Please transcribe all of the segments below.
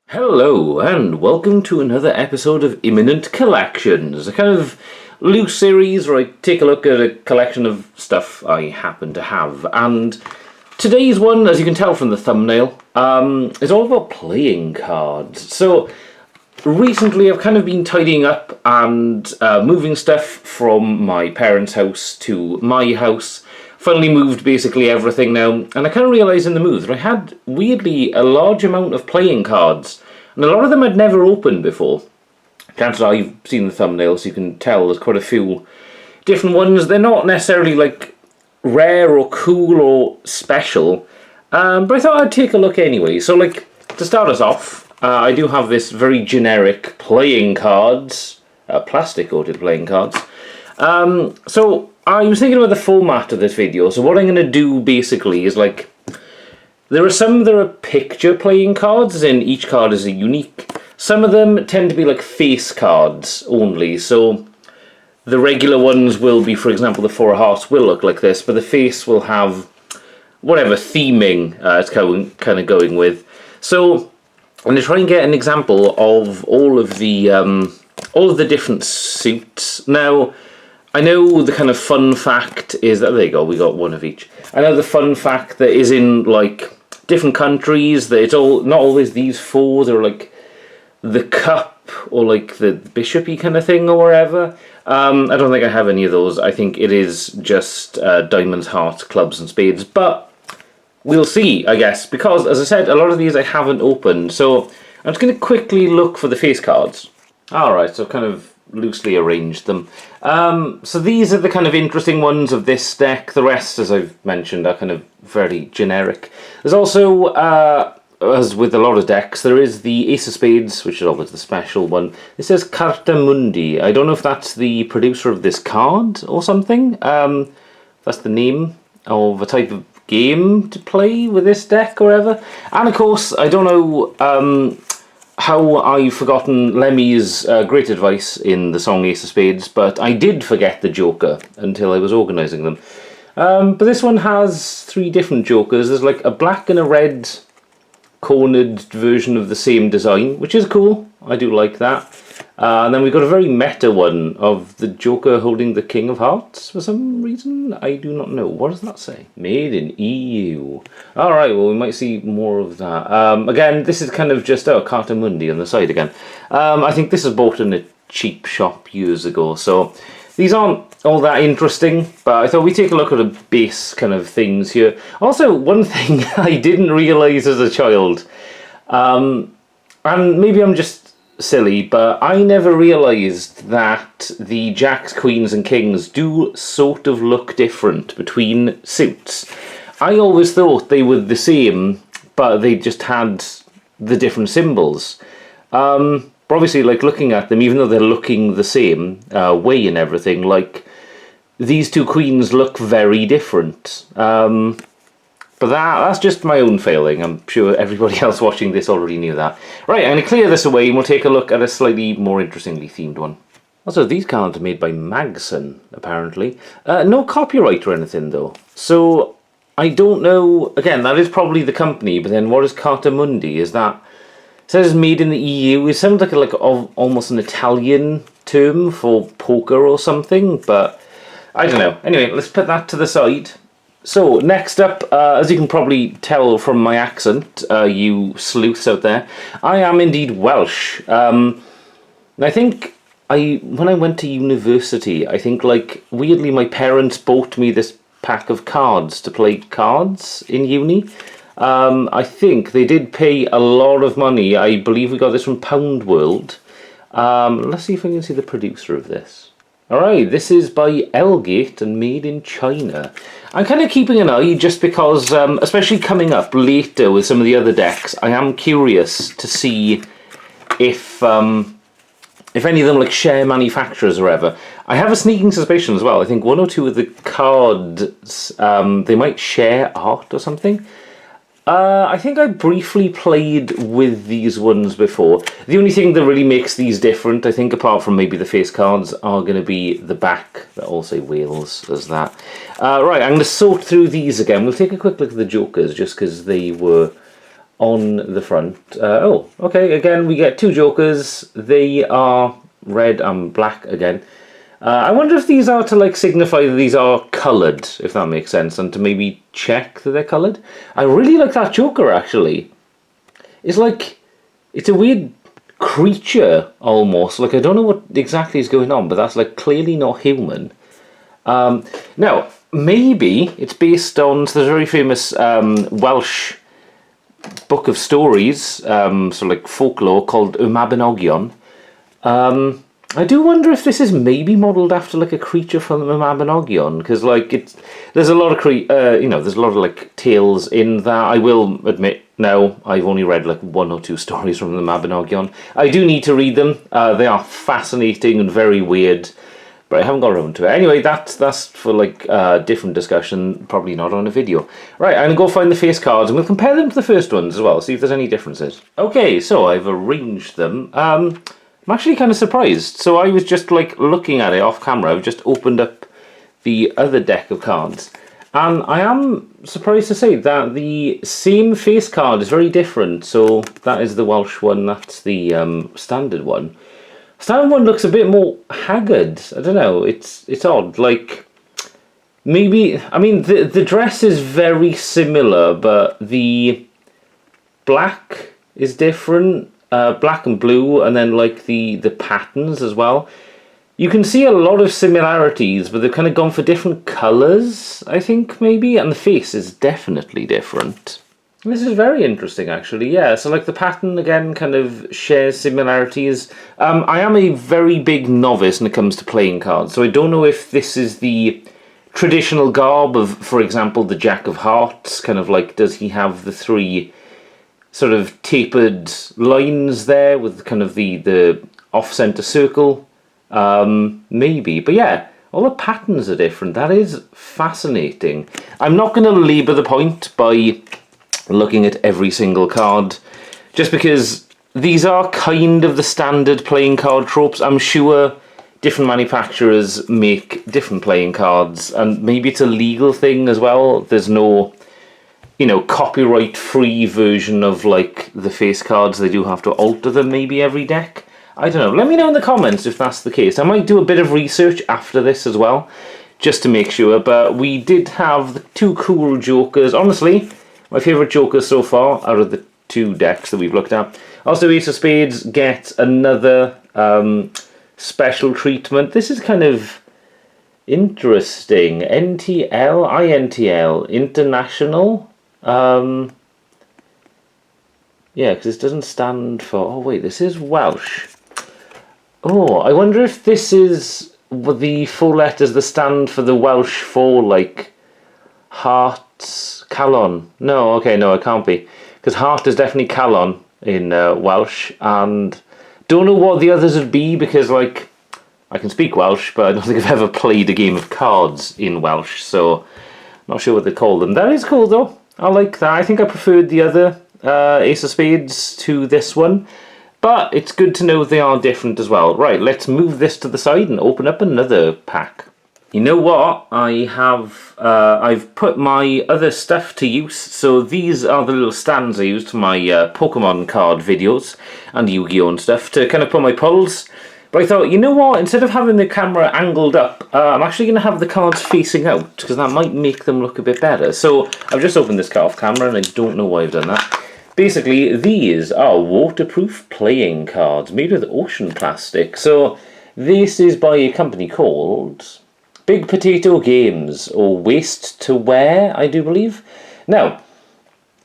Hello, and welcome to another episode of Imminent Collections, a kind of loose series where I take a look at a collection of stuff I happen to have. And today's one, as you can tell from the thumbnail, is all about playing cards. So recently I've kind of been tidying up and moving stuff from my parents' house to my house. Finally moved basically everything now, and I kind of realised in the move that I had, weirdly, a large amount of playing cards, and a lot of them I'd never opened before. Chances are you've seen the thumbnail, so you can tell there's quite a few different ones. They're not necessarily like rare or cool or special, but I thought I'd take a look anyway. So like, to start us off, I do have this very generic playing cards, plastic coated playing cards. So I was thinking about the format of this video, so what I'm going to do basically is like, there are some that are picture playing cards, as in each card is a unique. Some of them tend to be like face cards only, so the regular ones will be, for example, the Four of Hearts will look like this, but the face will have whatever theming it's kind of going with. So I'm going to try and get an example of all of the different suits. Now, I know the kind of fun fact is that, there you go, we got one of each. I know the fun fact that is in like different countries, that it's all not always these four, they're like the cup or like the bishopy kind of thing or whatever. I don't think I have any of those. I think it is just diamonds, hearts, clubs and spades, but we'll see, I guess, because as I said, a lot of these I haven't opened, so I'm just going to quickly look for the face cards. Alright, so kind of loosely arranged them. So these are the kind of interesting ones of this deck. The rest, as I've mentioned, are kind of very generic. There's also, as with a lot of decks, there is the Ace of Spades, which is always the special one. It says Carta Mundi. I don't know if that's the producer of this card or something. That's the name of a type of game to play with this deck or whatever. And of course, I don't know how I've forgotten Lemmy's great advice in the song Ace of Spades, but I did forget the Joker until I was organising them. But this one has three different Jokers. There's like a black and a red cornered version of the same design, which is cool. I do like that. And then we've got a very meta one of the Joker holding the King of Hearts for some reason. I do not know. What does that say? Made in EU. Alright, well, we might see more of that. Again, this is kind of just, Carta Mundi on the side again. I think this was bought in a cheap shop years ago, so these aren't all that interesting, but I thought we'd take a look at the base kind of things here. Also, one thing I didn't realise as a child, and maybe I'm just silly, but I never realised that the jacks, queens and kings do sort of look different between suits. I always thought they were the same, but they just had the different symbols. But obviously, like, looking at them, even though they're looking the same, way and everything, like, these two queens look very different. But that's just my own failing. I'm sure everybody else watching this already knew that. Right, I'm going to clear this away and we'll take a look at a slightly more interestingly themed one. Also, these cards are made by Magson, apparently. No copyright or anything, though. So, I don't know... Again, that is probably the company, but then what is Carta Mundi? Is that... It says made in the EU. It sounds like almost an Italian term for poker or something, but I don't know. Anyway, let's put that to the side. So, next up, as you can probably tell from my accent, you sleuths out there, I am indeed Welsh. I think when I went to university, I think, like, weirdly my parents bought me this pack of cards to play cards in uni. I think they did pay a lot of money. I believe we got this from Pound World. Let's see if I can see the producer of this. Alright, this is by Elgate and made in China. I'm kind of keeping an eye just because, especially coming up later with some of the other decks, I am curious to see if any of them like share manufacturers or ever. I have a sneaking suspicion as well. I think one or two of the cards, they might share art or something. I think I briefly played with these ones before. The only thing that really makes these different, I think, apart from maybe the face cards, are going to be the back that all say Wales as that. Right, I'm going to sort through these again. We'll take a quick look at the Jokers just because they were on the front. Oh, okay, again, we get two Jokers. They are red and black again. I wonder if these are to like signify that these are coloured, if that makes sense, and to maybe check that they're coloured. I really like that Joker, actually. It's like, it's a weird creature, almost. Like, I don't know what exactly is going on, but that's like clearly not human. Now, maybe it's based on, so there's a very famous Welsh book of stories, so like folklore, called Mabinogion. I do wonder if this is maybe modelled after like a creature from the Mabinogion, because like there's a lot of there's a lot of like tales in that. I will admit now I've only read like 1 or 2 stories from the Mabinogion. I do need to read them. They are fascinating and very weird, but I haven't got around to it. Anyway, that's for like different discussion, probably not on a video. Right, I'm gonna go find the face cards and we'll compare them to the first ones as well, see if there's any differences. Okay, so I've arranged them. I'm actually kind of surprised. So I was just like looking at it off camera. I've just opened up the other deck of cards. And I am surprised to say that the same face card is very different. So that is the Welsh one, that's the standard one. Standard one looks a bit more haggard. I don't know, it's odd. Like, maybe, I mean, the dress is very similar, but the black is different. Black and blue, and then like the patterns as well. You can see a lot of similarities, but they've kind of gone for different colours, I think, maybe, and the face is definitely different. This is very interesting, actually, yeah. So like the pattern, again, kind of shares similarities. I am a very big novice when it comes to playing cards, so I don't know if this is the traditional garb of, for example, the Jack of Hearts, kind of like, does he have the 3 sort of tapered lines there with kind of the off-center circle? Maybe, but yeah, all the patterns are different. That is fascinating. I'm not going to labour the point by looking at every single card, just because these are kind of the standard playing card tropes. I'm sure different manufacturers make different playing cards, and maybe it's a legal thing as well. There's no, you know, copyright-free version of like the face cards. They do have to alter them maybe every deck. I don't know. Let me know in the comments if that's the case. I might do a bit of research after this as well, just to make sure. But we did have the 2 cool Jokers. Honestly, my favourite Jokers so far out of the 2 decks that we've looked at. Also, Ace of Spades gets another special treatment. This is kind of interesting. NTL, INTL, International. Yeah, because this doesn't stand for... Oh, wait, this is Welsh. Oh, I wonder if this is the 4 letters that stand for the Welsh for, like, hearts, calon. No, okay, no, it can't be. Because heart is definitely calon in Welsh, and don't know what the others would be, because, like, I can speak Welsh, but I don't think I've ever played a game of cards in Welsh, so not sure what they call them. That is cool, though. I like that. I think I preferred the other Ace of Spades to this one, but it's good to know they are different as well. Right, let's move this to the side and open up another pack. You know what? I've put my other stuff to use. So these are the little stands I use for my Pokemon card videos and Yu-Gi-Oh! And stuff to kind of put my pulls. But I thought, you know what? Instead of having the camera angled up, I'm actually going to have the cards facing out, because that might make them look a bit better. So I've just opened this card off camera, and I don't know why I've done that. Basically, these are waterproof playing cards made with ocean plastic. So this is by a company called Big Potato Games, or Waste to Wear, I do believe. Now,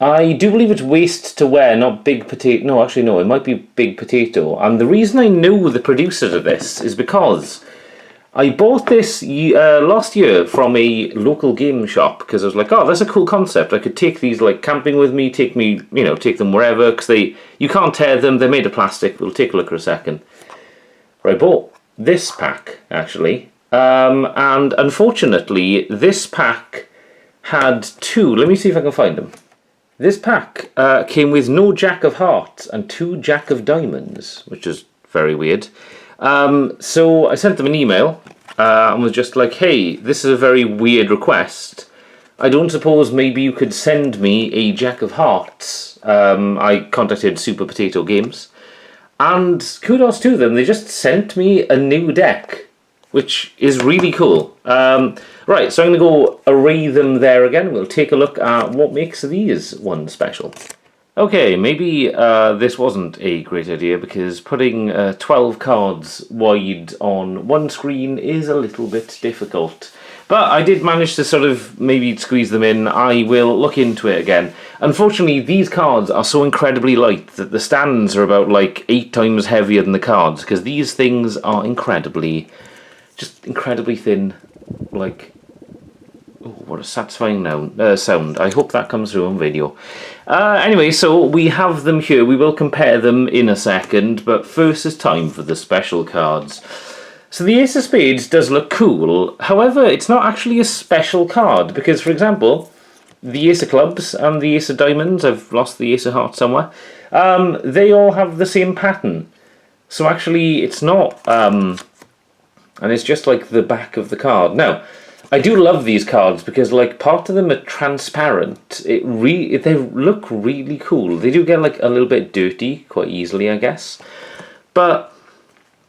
I do believe it's Waste to Wear, not Big Potato. No, actually, no, it might be Big Potato. And the reason I know the producers of this is because I bought this last year from a local game shop, because I was like, oh, that's a cool concept. I could take these like camping with me, take them wherever, because you can't tear them. They're made of plastic. We'll take a look in a second. But I bought this pack, actually. And unfortunately, this pack had 2. Let me see if I can find them. This pack came with no Jack of Hearts and 2 Jack of Diamonds, which is very weird. So I sent them an email and was just like, hey, this is a very weird request. I don't suppose maybe you could send me a Jack of Hearts. I contacted Super Potato Games, and kudos to them, they just sent me a new deck, which is really cool. Right, so I'm going to go array them there again. We'll take a look at what makes these ones special. Okay, maybe this wasn't a great idea because putting 12 cards wide on one screen is a little bit difficult. But I did manage to sort of maybe squeeze them in. I will look into it again. Unfortunately, these cards are so incredibly light that the stands are about like 8 times heavier than the cards, because these things are just incredibly thin. Like, oh, what a satisfying sound. I hope that comes through on video. Anyway, so we have them here. We will compare them in a second, but first it's time for the special cards. So the Ace of Spades does look cool, however, it's not actually a special card, because, for example, the Ace of Clubs and the Ace of Diamonds, I've lost the Ace of Hearts somewhere, they all have the same pattern. So actually, it's not, and it's just like the back of the card. Now, I do love these cards because, like, part of them are transparent. They look really cool. They do get, like, a little bit dirty quite easily, I guess. But,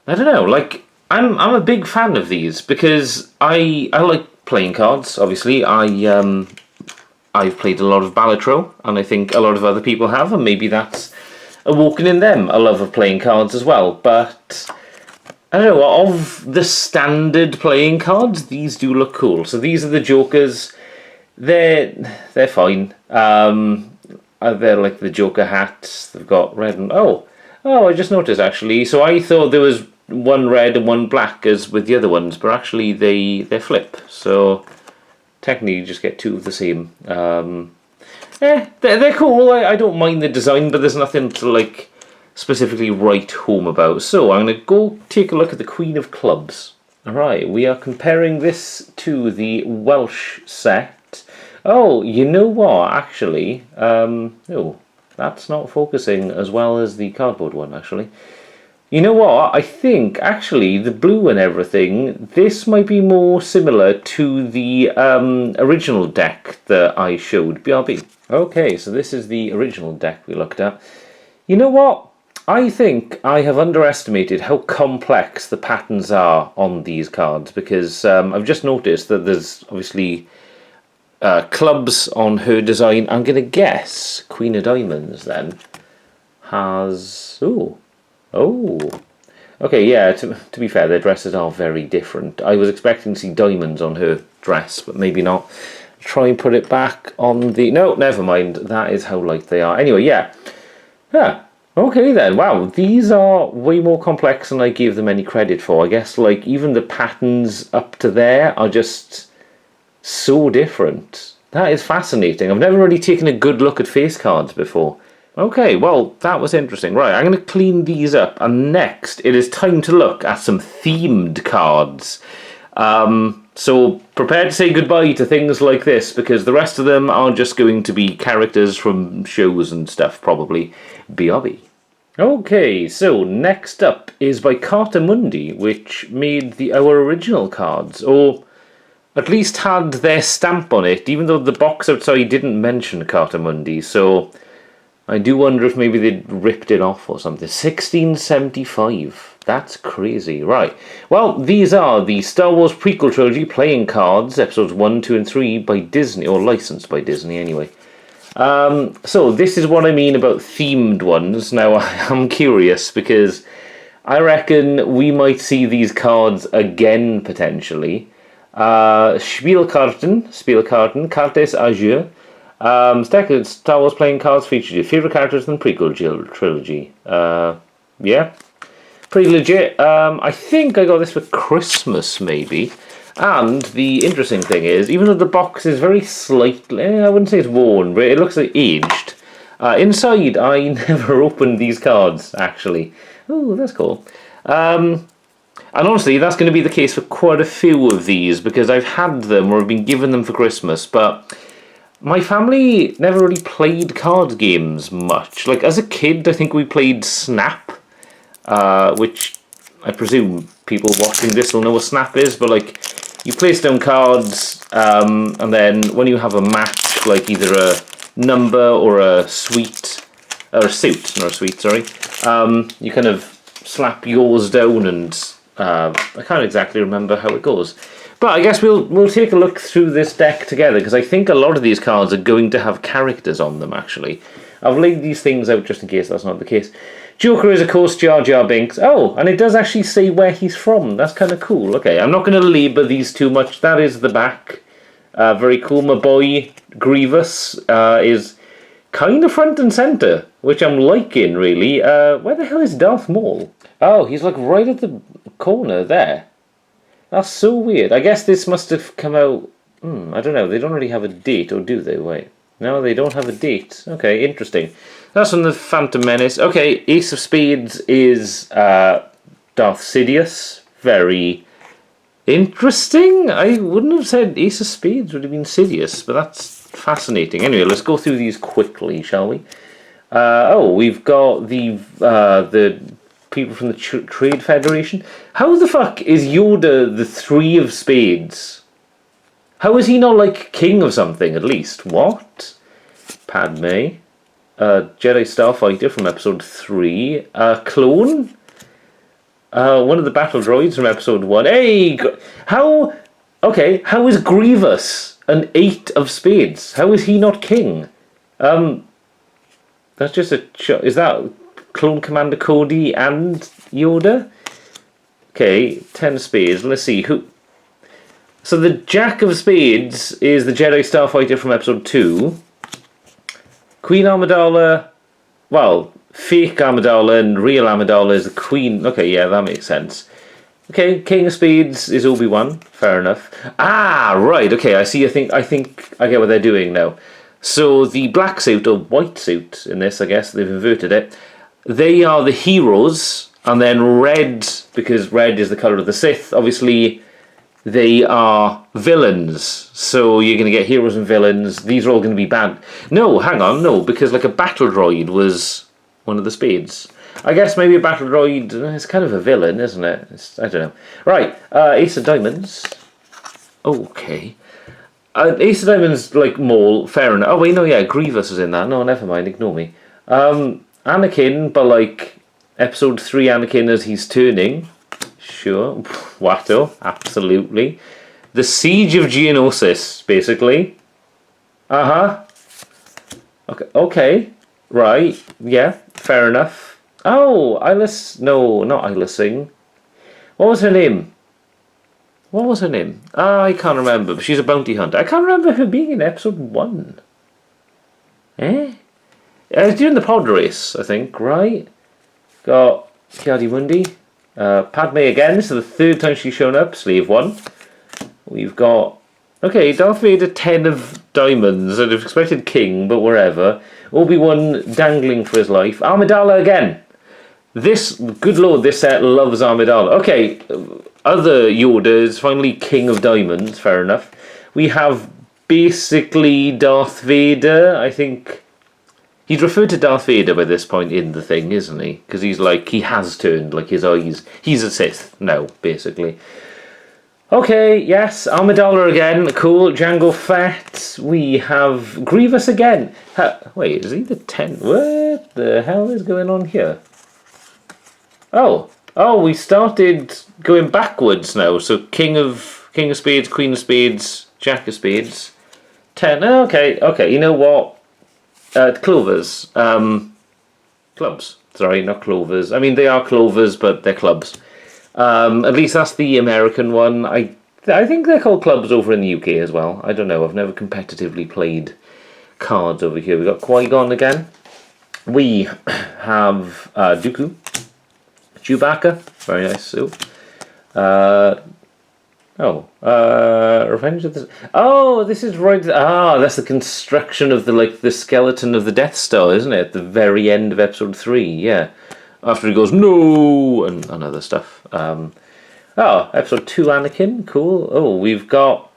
I don't know, like, I'm a big fan of these because I like playing cards. Obviously, I've played a lot of Balatro, and I think a lot of other people have, and maybe that's awoken in them a love of playing cards as well. But I don't know, of the standard playing cards, these do look cool. So these are the Jokers. They're fine. They're like the Joker hats. They've got red and I just noticed actually. So I thought there was one red and one black as with the other ones, but actually they flip, so technically you just get 2 of the same. They're cool. I don't mind the design, but there's nothing to like specifically write home about. So I'm going to go take a look at the Queen of Clubs. Alright, we are comparing this to the Welsh set. Oh, you know what, actually, that's not focusing as well as the cardboard one, actually. You know what, I think, actually, the blue and everything, this might be more similar to the original deck that I showed, BRB. Okay, so this is the original deck we looked at. You know what, I think I have underestimated how complex the patterns are on these cards, because I've just noticed that there's obviously clubs on her design. I'm going to guess Queen of Diamonds, then, has... Oh, okay, yeah, to be fair, their dresses are very different. I was expecting to see diamonds on her dress, but maybe not. Try and put it back on the... No, never mind. That is how light they are. Anyway, yeah. Okay then, wow, these are way more complex than I gave them any credit for. I guess, like, even the patterns up to there are just so different. That is fascinating. I've never really taken a good look at face cards before. Okay, well, that was interesting. Right, I'm going to clean these up, and next it is time to look at some themed cards. So prepare to say goodbye to things like this, because the rest of them are just going to be characters from shows and stuff, probably. BRB. Okay, so next up is by Cartamundi, which made our original cards, or at least had their stamp on it, even though the box outside didn't mention Cartamundi, so I do wonder if maybe they'd ripped it off or something. 1675. That's crazy. Right. Well, these are the Star Wars prequel trilogy playing cards, episodes 1, 2, and 3 by Disney, or licensed by Disney anyway. So this is what I mean about themed ones. Now, I am curious because I reckon we might see these cards again, potentially. Spielkarten, Cartes Azure. Star Wars playing cards featured your favourite characters in the prequel trilogy. Yeah, pretty legit. I think I got this for Christmas, maybe. And the interesting thing is, even though the box is very slightly, I wouldn't say it's worn, but it looks like aged. Inside, I never opened these cards, actually. Oh, that's cool. And honestly, that's going to be the case for quite a few of these, because I've had them or I've been given them for Christmas, but my family never really played card games much. Like, as a kid, I think we played Snap, which I presume people watching this will know what Snap is, but like, you place down cards, and then when you have a match, like either a number or a suit, not a suite, sorry, you kind of slap yours down, and I can't exactly remember how it goes. But I guess we'll take a look through this deck together, because I think a lot of these cards are going to have characters on them, actually. I've laid these things out just in case that's not the case. Joker is, of course, Jar Jar Binks. Oh, and it does actually say where he's from. That's kind of cool. Okay, I'm not going to labour these too much. That is the back. Very cool. My boy Grievous is kind of front and centre, which I'm liking, really. Where the hell is Darth Maul? Oh, he's like right at the corner there. That's so weird. I guess this must have come out... I don't know. They don't really have a date, or do they? Wait. No, they don't have a date. Okay, interesting. That's from the Phantom Menace. Okay, Ace of Spades is Darth Sidious. Very interesting. I wouldn't have said Ace of Spades would have been Sidious, but that's fascinating. Anyway, let's go through these quickly, shall we? We've got the people from the Trade Federation. How the fuck is Yoda the Three of Spades? How is he not like king of something at least? What? Padme. Jedi Starfighter from episode 3. Clone. One of the battle droids from episode 1. Hey! How is Grievous an 8 of Spades? How is he not king? That's just a... Is that Clone Commander Cody and Yoda? Okay, 10 of Spades. Let's see, who... So the Jack of Spades is the Jedi Starfighter from episode 2. Queen Amidala... Well, fake Amidala and real Amidala is the Queen... Okay, yeah, that makes sense. Okay, King of Spades is Obi-Wan. Fair enough. Ah, right, okay, I see. I think I get what they're doing now. So the black suit, or white suit in this, I guess, they've inverted it. They are the heroes, and then red, because red is the colour of the Sith, obviously they are villains. So you're going to get heroes and villains. These are all going to be bad. No, hang on, no, because like a battle droid was one of the spades. I guess maybe a battle droid is kind of a villain, isn't it? I don't know. Right, Ace of Diamonds. Okay. Ace of Diamonds, like Maul, fair enough. Oh wait, no, yeah, Grievous is in that. No, never mind, ignore me. Anakin, but like episode 3 Anakin as he's turning. Sure. Watto, absolutely. The Siege of Geonosis, basically. Okay. Right. Yeah, fair enough. Oh, Eyeless... No, not Eyeless Singh. What was her name? I can't remember, but she's a bounty hunter. I can't remember her being in episode 1. It was during the pod race, I think, right? Got Ki-Adi-Mundi. Padme again, this is the 3rd time she's shown up, Slave 1. We've got... Okay, Darth Vader 10 of diamonds. I'd have expected King, but wherever. Obi-Wan dangling for his life. Amidala again. This, good lord, this set loves Amidala. Okay, other Yoda is finally King of Diamonds, fair enough. We have basically Darth Vader, I think... He's referred to Darth Vader by this point in the thing, isn't he? Because he's like, he has turned, like his eyes. He's a Sith now, basically. Okay, yes, Amidala again, cool. Jango Fett. We have Grievous again. Wait, is he the 10th? What the hell is going on here? Oh, we started going backwards now. So King of Spades, Queen of Spades, Jack of Spades. 10. Okay, you know what? Clovers. Clubs. Sorry, not clovers. I mean, they are clovers, but they're clubs. At least that's the American one. I think they're called clubs over in the UK as well. I don't know. I've never competitively played cards over here. We've got Qui-Gon again. We have Dooku. Chewbacca. Very nice suit. Revenge of the... Oh, this is right... that's the construction of the skeleton of the Death Star, isn't it? At the very end of episode 3, yeah. After he goes, no! And other stuff. Episode 2 Anakin, cool. Oh, we've got...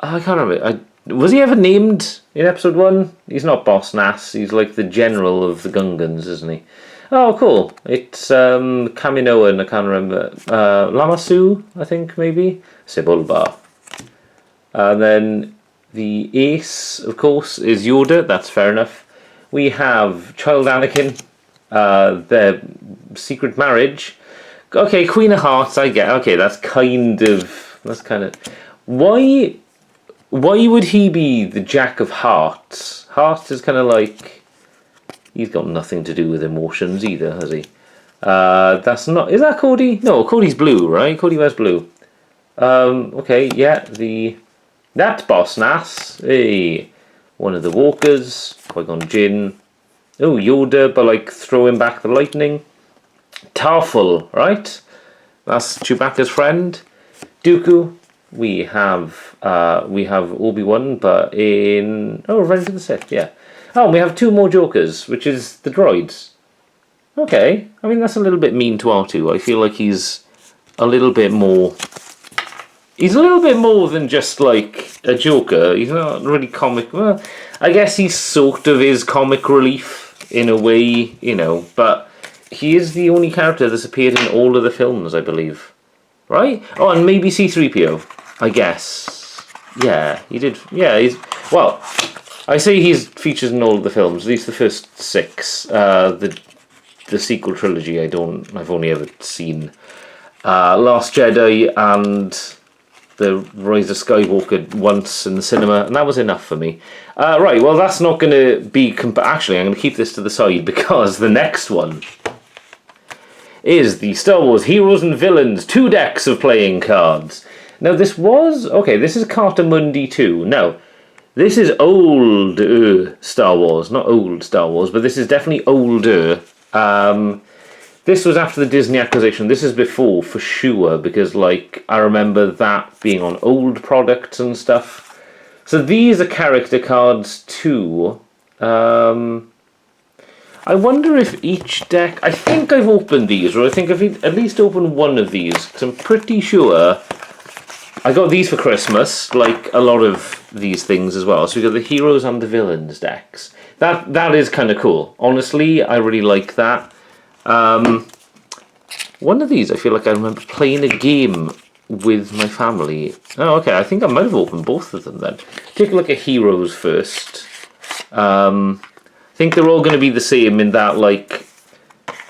I can't remember. Was he ever named in episode 1? He's not Boss Nass. He's like the general of the Gungans, isn't he? Oh, cool. It's Kaminoan, I can't remember. Lamassu, I think, maybe? Sebulba. And then the ace, of course, is Yoda. That's fair enough. We have Child Anakin. Their secret marriage. Okay, Queen of Hearts, I get. Okay, that's kind of... Why would he be the Jack of Hearts? Hearts is kind of like... He's got nothing to do with emotions either, has he? That's not... Is that Cody? No, Cody's blue, right? Cody wears blue. Okay, yeah, That's Boss Nass. Hey, one of the walkers. Qui-Gon Jinn. Oh, Yoda, but like throwing back the lightning. Tarful, right? That's Chewbacca's friend. Dooku. We have Obi-Wan, but in... Oh, Revenge of the Sith, yeah. Oh, and we have 2 more Jokers, which is the droids. Okay. I mean, that's a little bit mean to R2. I feel like he's a little bit more... He's a little bit more than just, like, a Joker. He's not really comic... Well, I guess he sort of is comic relief, in a way, you know, but he is the only character that's appeared in all of the films, I believe. Right? Oh, and maybe C-3PO, I guess. Yeah, he did... Yeah, he's... Well... I say he's featured in all of the films, at least the first 6. The sequel trilogy I've only ever seen. Last Jedi and The Rise of Skywalker once in the cinema, and that was enough for me. Right, well that's not going to be... Actually, I'm going to keep this to the side because the next one is the Star Wars Heroes and Villains 2 decks of playing cards. Now this was... Okay, this is Carta Mundi 2. Now... This is old Star Wars, not old Star Wars, but this is definitely older. This was after the Disney acquisition. This is before, for sure, because like I remember that being on old products and stuff. So these are character cards too. I wonder if each deck... I think I've opened these, or I think I've at least opened one of these, because I'm pretty sure... I got these for Christmas, like a lot of these things as well. So we got the Heroes and the Villains decks. That is kind of cool. Honestly, I really like that. One of these, I feel like I remember playing a game with my family. Oh, okay, I think I might have opened both of them then. Take a look at Heroes first. I think they're all going to be the same in that, like,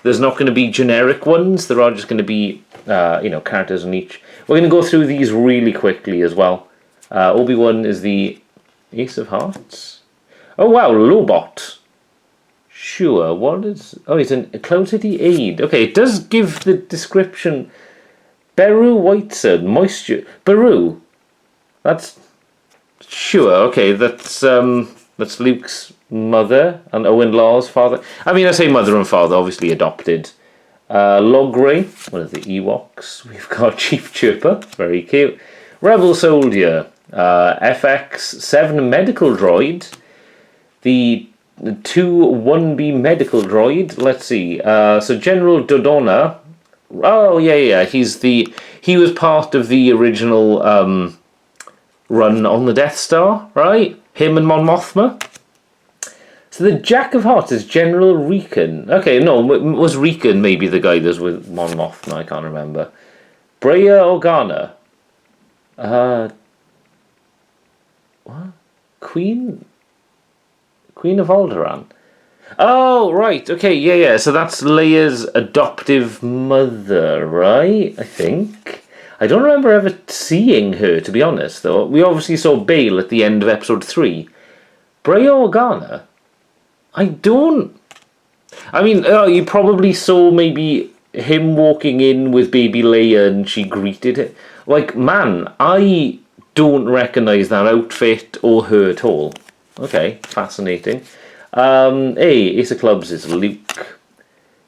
there's not going to be generic ones. There are just going to be, characters in each. We're going to go through these really quickly as well. Obi-Wan is the Ace of Hearts. Oh, wow, Lobot. Sure, what is... Oh, he's a Cloudity Aid. Okay, it does give the description. Beru Whiteside, Moisture... Beru. That's... Sure, okay, that's Luke's mother and Owen Law's father. I mean, I say mother and father, obviously adopted. Logray, one of the Ewoks. We've got Chief Chirper, very cute. Rebel Soldier, FX7 Medical Droid, the 2-1B Medical Droid. Let's see. So General Dodonna. Oh yeah. He was part of the original run on the Death Star, right? Him and Mon Mothma. So the Jack of Hearts is General Reekon. Okay, no, was Reekon maybe the guy that's with Mon Mothma? I can't remember. Breya Organa. What? Queen of Alderaan. Oh, right. Okay, yeah. So that's Leia's adoptive mother, right? I think. I don't remember ever seeing her, to be honest, though. We obviously saw Bail at the end of episode 3. Breya Organa? I mean, you probably saw maybe him walking in with baby Leia and she greeted it. Like, man, I don't recognise that outfit or her at all. Okay, fascinating. Ace of Clubs is Luke.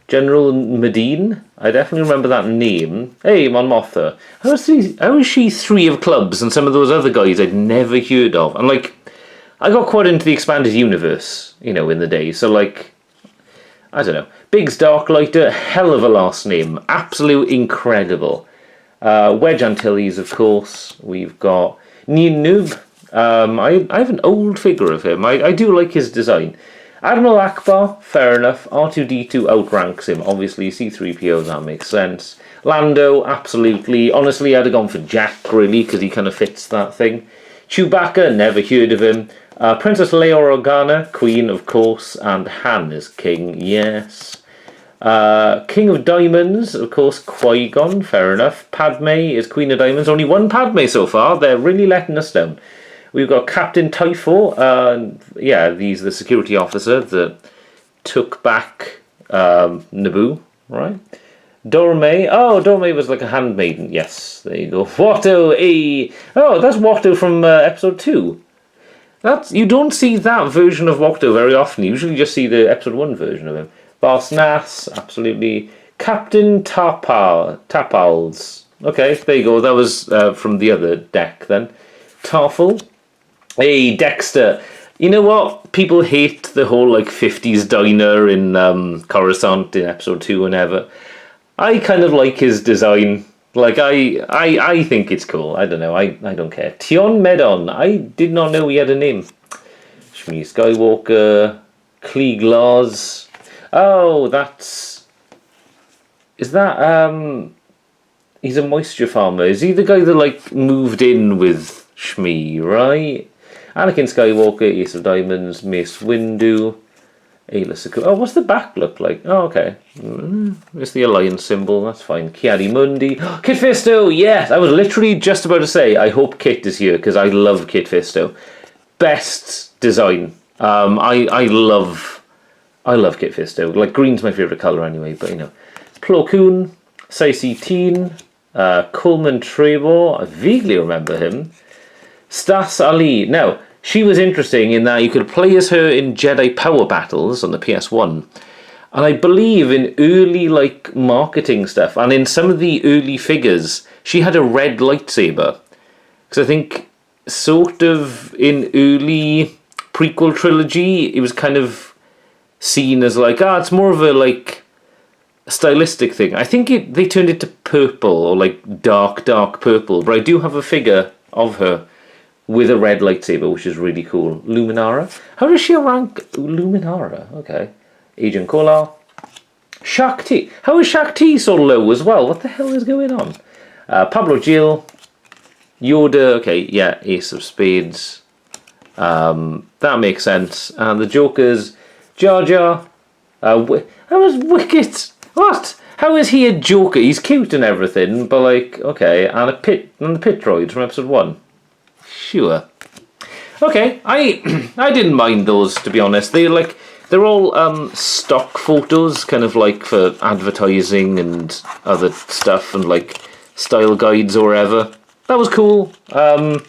General Medine, I definitely remember that name. Hey, Mon Mothma. How is she 3 of Clubs and some of those other guys I'd never heard of? And like, I got quite into the expanded universe, in the day, so like, I don't know. Biggs Darklighter, hell of a last name. Absolute incredible. Wedge Antilles, of course. We've got Nien Noob, I have an old figure of him. I do like his design. Admiral Akbar, fair enough. R2-D2 outranks him. Obviously, C-3PO, that makes sense. Lando, absolutely. Honestly, I'd have gone for Jack, really, because he kind of fits that thing. Chewbacca, never heard of him. Princess Leia Organa, Queen, of course. And Han is King, yes. King of Diamonds, of course, Qui-Gon, fair enough. Padme is Queen of Diamonds. Only one Padme so far. They're really letting us down. We've got Captain Typho. He's the security officer that took back Naboo, right? Dorme. Oh, Dorme was like a handmaiden. Yes, there you go. Watto. Oh, that's Watto from episode 2. You don't see that version of Watto very often. You usually just see the episode 1 version of him. Boss Nass, absolutely. Captain Tapals. Okay, there you go. That was from the other deck then. Tarful. Hey, Dexter. You know what? People hate the whole 50s diner in Coruscant in episode 2 whenever. I kind of like his design. I think it's cool. I don't know. I don't care. Tion Medon. I did not know he had a name. Shmi Skywalker. Klieg Lars. Oh, is that he's a moisture farmer. Is he the guy that moved in with Shmi, right? Anakin Skywalker, Ace of Diamonds, Mace Windu, Ayla Secura. Oh, what's the back look like? Oh, okay. It's the Alliance symbol, that's fine. Chiari Mundi. Kit Fisto, yes! I was literally just about to say, I hope Kit is here, because I love Kit Fisto. Best design. I love Kit Fisto. Green's my favourite colour anyway, but Plo Koon, Saisi Teen, Coleman Trebor, I vaguely remember him. Stas Ali. Now, she was interesting in that you could play as her in Jedi Power Battles on the PS1. And I believe in early marketing stuff, and in some of the early figures, she had a red lightsaber. Because I think sort of in early prequel trilogy, it was kind of seen as it's more of a stylistic thing. I think they turned it to purple or dark purple, but I do have a figure of her with a red lightsaber, which is really cool. Luminara. How does she rank? Luminara. Okay. Agent Kolar. Shakti. How is Shakti so low as well? What the hell is going on? Pablo Gil. Yoda. Okay, yeah. Ace of Spades. That makes sense. And the Jokers. Jar Jar. How is Wicket? What? How is he a Joker? He's cute and everything, but okay. And the Pit Droid from episode 1. Sure. Okay, I didn't mind those, to be honest. They're all stock photos, kind of for advertising and other stuff, and style guides or whatever. That was cool. I'm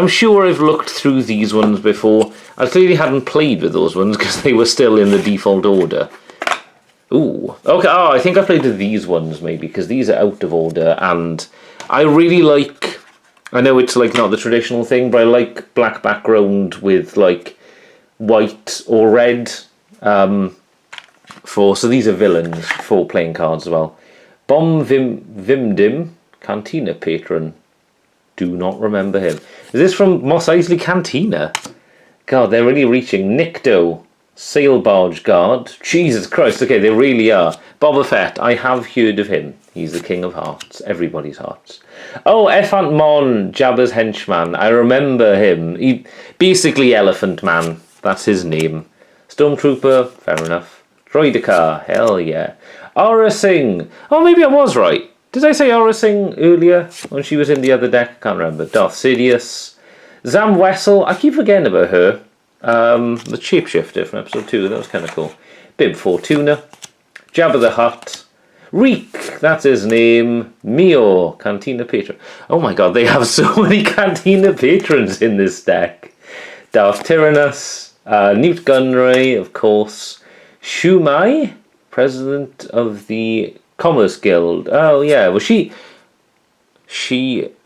sure I've looked through these ones before. I clearly hadn't played with those ones because they were still in the default order. Ooh. Okay, I think I played with these ones maybe, because these are out of order, and I really like... I know it's not the traditional thing, but I like black background with white or red. So these are villains for playing cards as well. Bom Vimdim, Cantina patron. Do not remember him. Is this from Mos Eisley Cantina? God, they're really reaching. Nikto, Sail Barge Guard. Jesus Christ, okay, they really are. Boba Fett, I have heard of him. He's the king of hearts, everybody's hearts. Oh, Effant Mon, Jabba's henchman. I remember him. He basically Elephant Man. That's his name. Stormtrooper, fair enough. Droidica, hell yeah. Aura Singh. Oh, maybe I was right. Did I say Aura Singh earlier when she was in the other deck? I can't remember. Darth Sidious. Zam Wessel. I keep forgetting about her. The Shapeshifter from episode 2. That was kind of cool. Bib Fortuna. Jabba the Hutt. Reek, that's his name. Mio, Cantina Patron. Oh my god, they have so many Cantina Patrons in this deck. Darth Tyrannus, Newt Gunray, of course. Shumai, president of the Commerce Guild. Oh yeah, well she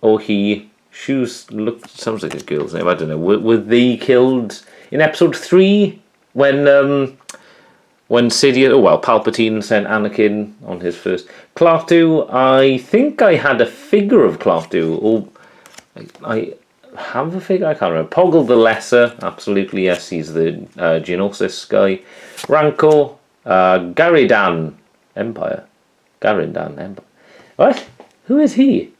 or he, sounds like a girl's name, I don't know. Were they killed in episode 3 when Sidious, Palpatine sent Anakin on his first... Clark 2, I think I had a figure of Clark 2, or have a figure? I can't remember. Poggle the Lesser, absolutely, yes, he's the Geonosis guy. Ranko, Garidan Empire. Garindan Empire. What? Who is he?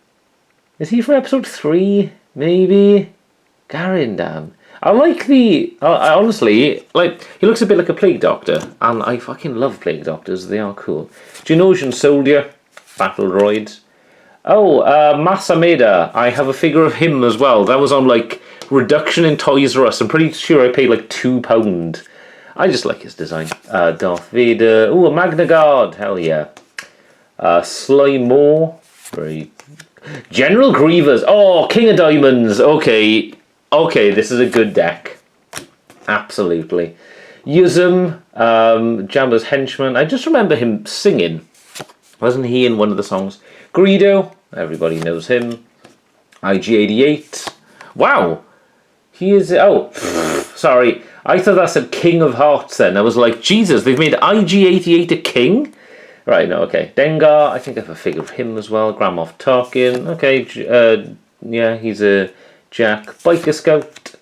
Is he from episode 3? Maybe? Garindan. I like I honestly, like, he looks a bit like a Plague Doctor, and I fucking love Plague Doctors, they are cool. Genosian Soldier, Battle Droids. Oh, Masameda, I have a figure of him as well. That was on, like, reduction in Toys R Us. I'm pretty sure I paid, like, £2. I just like his design. Darth Vader. Ooh, a Magna Guard, hell yeah. Sly Moore, very... General Grievous, oh, King of Diamonds, okay. Okay, this is a good deck. Absolutely. Yuzum, Jabba's henchman. I just remember him singing. Wasn't he in one of the songs? Greedo, everybody knows him. IG-88. Wow. He is... Oh, sorry. I thought that said King of Hearts then. I was like, Jesus, they've made IG-88 a king? Right, no, okay. Dengar, I think I have a figure of him as well. Grand Moff Tarkin. Okay, yeah, he's a... Jack, Biker Scout,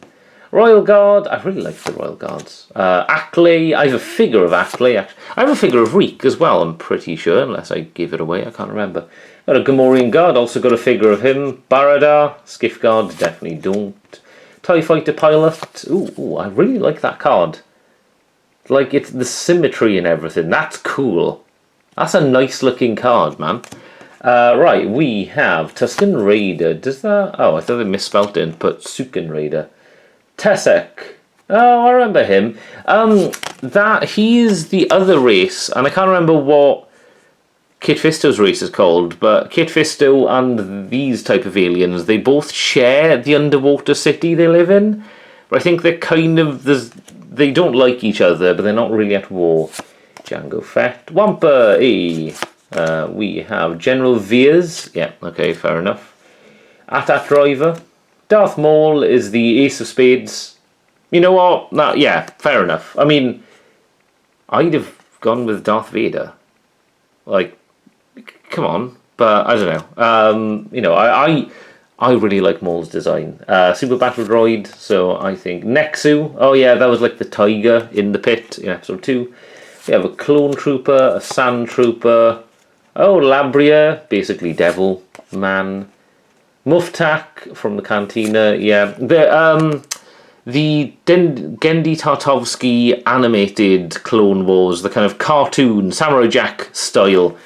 Royal Guard. I really like the Royal Guards. Ackley. I have a figure of Ackley. I have a figure of Reek as well, I'm pretty sure, unless I gave it away. I can't remember. Got a Gamorrean Guard. Also got a figure of him. Baradar. Skiff Guard. Definitely don't. TIE Fighter Pilot. Ooh, I really like that card. Like, it's the symmetry and everything. That's cool. That's a nice looking card, man. Right, we have Tusken Raider. Does that... Oh, I thought they misspelt it and put Sukin Raider. Tessek. Oh, I remember him. He is the other race, and I can't remember what Kit Fisto's race is called, but Kit Fisto and these type of aliens, they both share the underwater city they live in. But I think they're kind of... They don't like each other, but they're not really at war. Jango Fett. Wampa. We have General Veers. Yeah, okay, fair enough. Atat Driver. Darth Maul is the Ace of Spades. You know what? No, yeah, fair enough. I mean, I'd have gone with Darth Vader. Like, come on. But, I don't know. You know, I really like Maul's design. Super Battle Droid, so I think Nexu. Oh yeah, that was like the tiger in the pit in episode 2. We have a Clone Trooper, a Sand Trooper... Oh, Labria, basically Devil Man. Muftak from the Cantina, yeah. The Gendy Tartovsky animated Clone Wars, the kind of cartoon, Samurai Jack style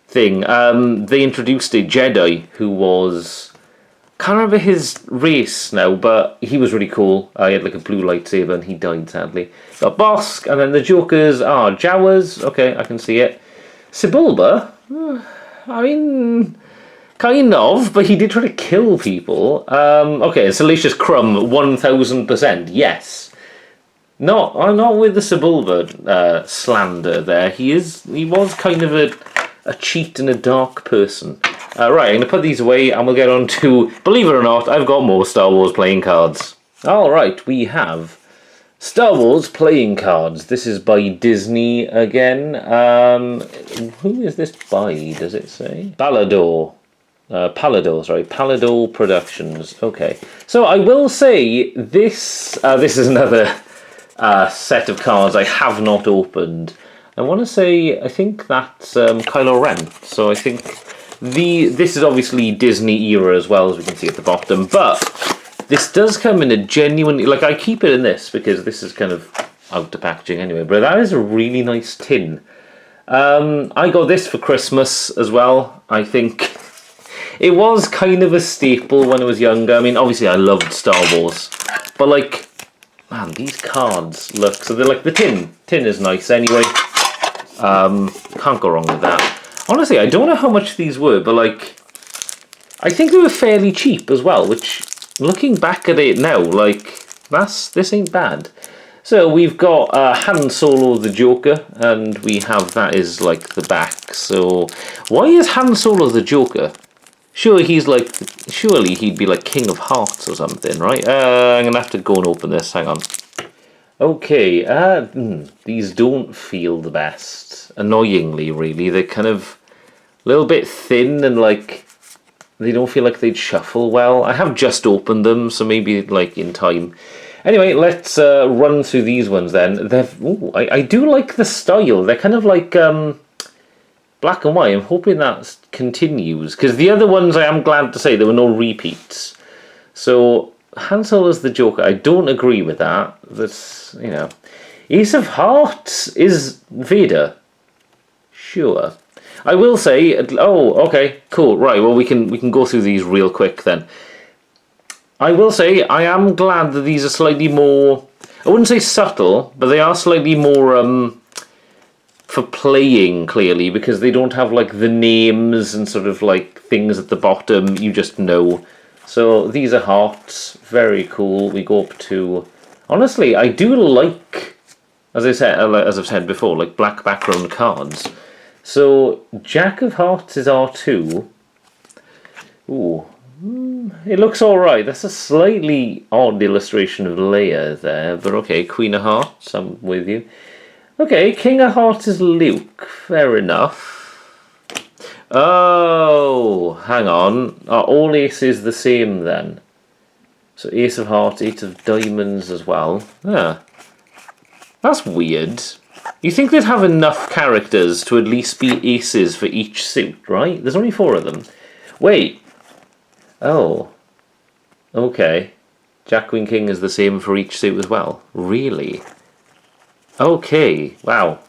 thing. They introduced a Jedi who was... Can't remember his race now, but he was really cool. He had like a blue lightsaber and he died, sadly. Got Bosk, and then the Jokers are Jawas. Okay, I can see it. Sebulba? I mean, kind of, but he did try to kill people. Okay, Salacious Crumb, 1000%, yes. I'm not with the Sebulba slander there. He was kind of a cheat and a dark person. Right, I'm going to put these away and we'll get on to, believe it or not, I've got more Star Wars playing cards. Alright, we have Star Wars playing cards. This is by Disney again. Who is this by, does it say? Palador, sorry. Palador Productions. Okay. So I will say this is another set of cards I have not opened. I want to say, I think that's Kylo Ren. So I think this is obviously Disney era as well, as we can see at the bottom. But this does come in a genuinely... Like, I keep it in this because this is kind of out of packaging anyway. But that is a really nice tin. I got this for Christmas as well. I think it was kind of a staple when I was younger. I mean, obviously I loved Star Wars. But, like, man, these cards look... So they're like the tin. Tin is nice anyway. Can't go wrong with that. Honestly, I don't know how much these were, but, like, I think they were fairly cheap as well, which... Looking back at it now, like, this ain't bad. So we've got Han Solo the Joker, and we have that is like the back. So why is Han Solo the Joker? Surely he'd be like King of Hearts or something, right? I'm gonna have to go and open this. Hang on. Okay, these don't feel the best. Annoyingly, really, they're kind of a little bit thin and like. they don't feel like they'd shuffle well. I have just opened them, so maybe like in time. Anyway, let's run through these ones then. I do like the style. They're kind of like black and white. I'm hoping that continues, because the other ones, I am glad to say, there were no repeats. So Han Solo's the Joker. I don't agree with that. That's, you know, Ace of Hearts is Vader. Sure. I will say, oh, okay, cool, right. Well, we can go through these real quick then. I will say I am glad that these are slightly more, I wouldn't say subtle, but they are slightly more for playing, clearly, because they don't have like the names and sort of like things at the bottom. You just know. So these are hearts, very cool. We go up to, honestly, I do like, as I've said before, like black background cards. So Jack of Hearts is R2. Ooh, it looks alright. That's a slightly odd illustration of Leia there, but okay. Queen of Hearts, I'm with you. Okay, King of Hearts is Luke. Fair enough. Oh, hang on. Are all aces the same then? So Ace of Hearts, Eight of Diamonds as well. Yeah. That's weird. You think they'd have enough characters to at least be aces for each suit, right? There's only 4 of them. Wait. Oh. Okay. Jack, Queen, King is the same for each suit as well. Really? Okay. Wow.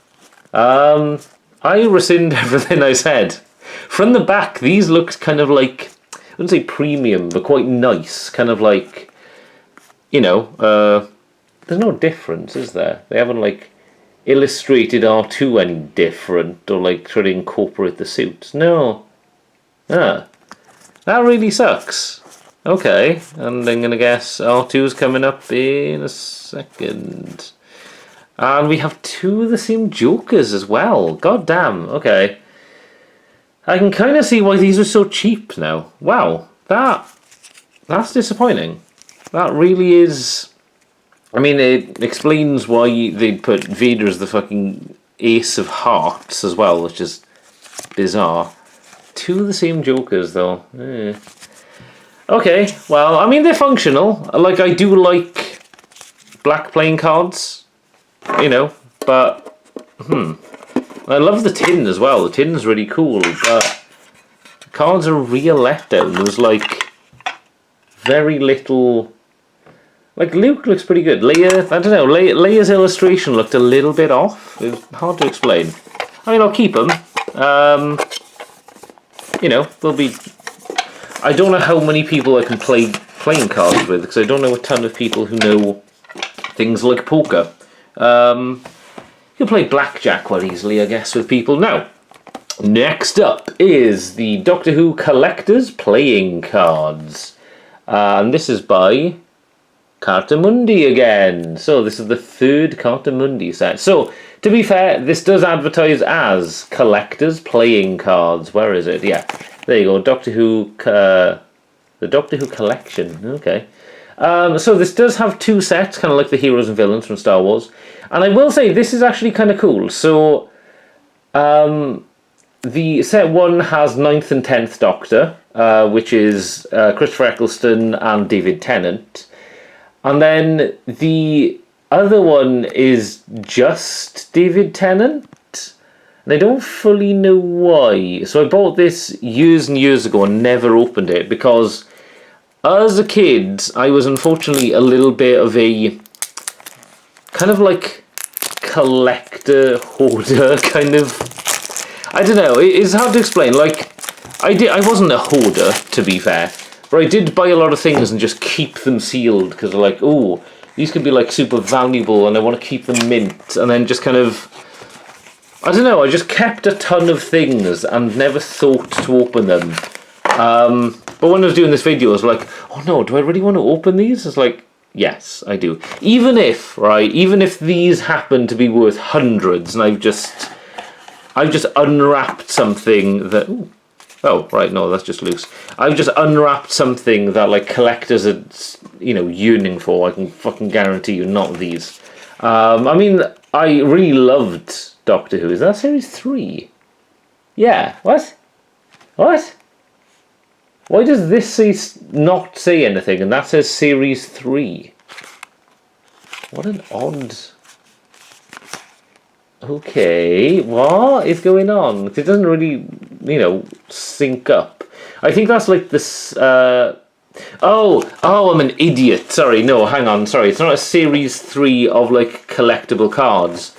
I rescind everything I said. From the back, these look kind of like, I wouldn't say premium, but quite nice. Kind of like, you know, there's no difference, is there? They haven't like illustrated R2 any different or like try to incorporate the suits. No. Ah. That really sucks. Okay, and I'm gonna guess R2's coming up in a second. And we have 2 of the same Jokers as well. God damn, okay. I can kind of see why these are so cheap now. Wow, that's disappointing. That really is. I mean, it explains why they put Vader as the fucking Ace of Hearts as well, which is bizarre. 2 of the same Jokers, though. Okay, well, I mean, they're functional. Like, I do like black playing cards, you know, but, I love the tin as well. The tin's really cool, but the cards are a real letdown. There's, like, very little. Like, Luke looks pretty good. Leia, I don't know, Leia's illustration looked a little bit off. It's hard to explain. I mean, I'll keep them. You know, there'll be. I don't know how many people I can play playing cards with, because I don't know a ton of people who know things like poker. You can play blackjack quite easily, I guess, with people. Now, next up is the Doctor Who Collectors Playing Cards. And this is by Carta Mundi again. So this is the 3rd Carta Mundi set. So, to be fair, this does advertise as Collectors Playing Cards. Where is it? Yeah, there you go. Doctor Who, the Doctor Who Collection. Okay. So this does have 2 sets, kind of like the heroes and villains from Star Wars. And I will say, this is actually kind of cool. So, the set 1 has 9th and 10th Doctor, which is Christopher Eccleston and David Tennant. And then the other one is just David Tennant. And I don't fully know why. So I bought this years and years ago and never opened it, because as a kid, I was unfortunately a little bit of a kind of like collector, hoarder kind of. I don't know, it's hard to explain. Like, I wasn't a hoarder, to be fair, but I did buy a lot of things and just keep them sealed, because they're like, oh, these could be like super valuable and I want to keep them mint, and then just kind of, I don't know, I just kept a ton of things and never thought to open them. But when I was doing this video, I was like, oh no, do I really want to open these? It's like, yes, I do. Even if these happen to be worth hundreds, and I've just unwrapped something that, ooh, oh, right, no, that's just loose. I've just unwrapped something that, like, collectors are, you know, yearning for. I can fucking guarantee you, not these. I mean, I really loved Doctor Who. Is that series 3? Yeah. What? Why does this not say anything, and that says Series 3? What an odd... Okay, what is going on? It doesn't really, sync up. I think that's like this... I'm an idiot. Sorry, no, hang on, sorry. It's not a Series 3 of, like, collectible cards.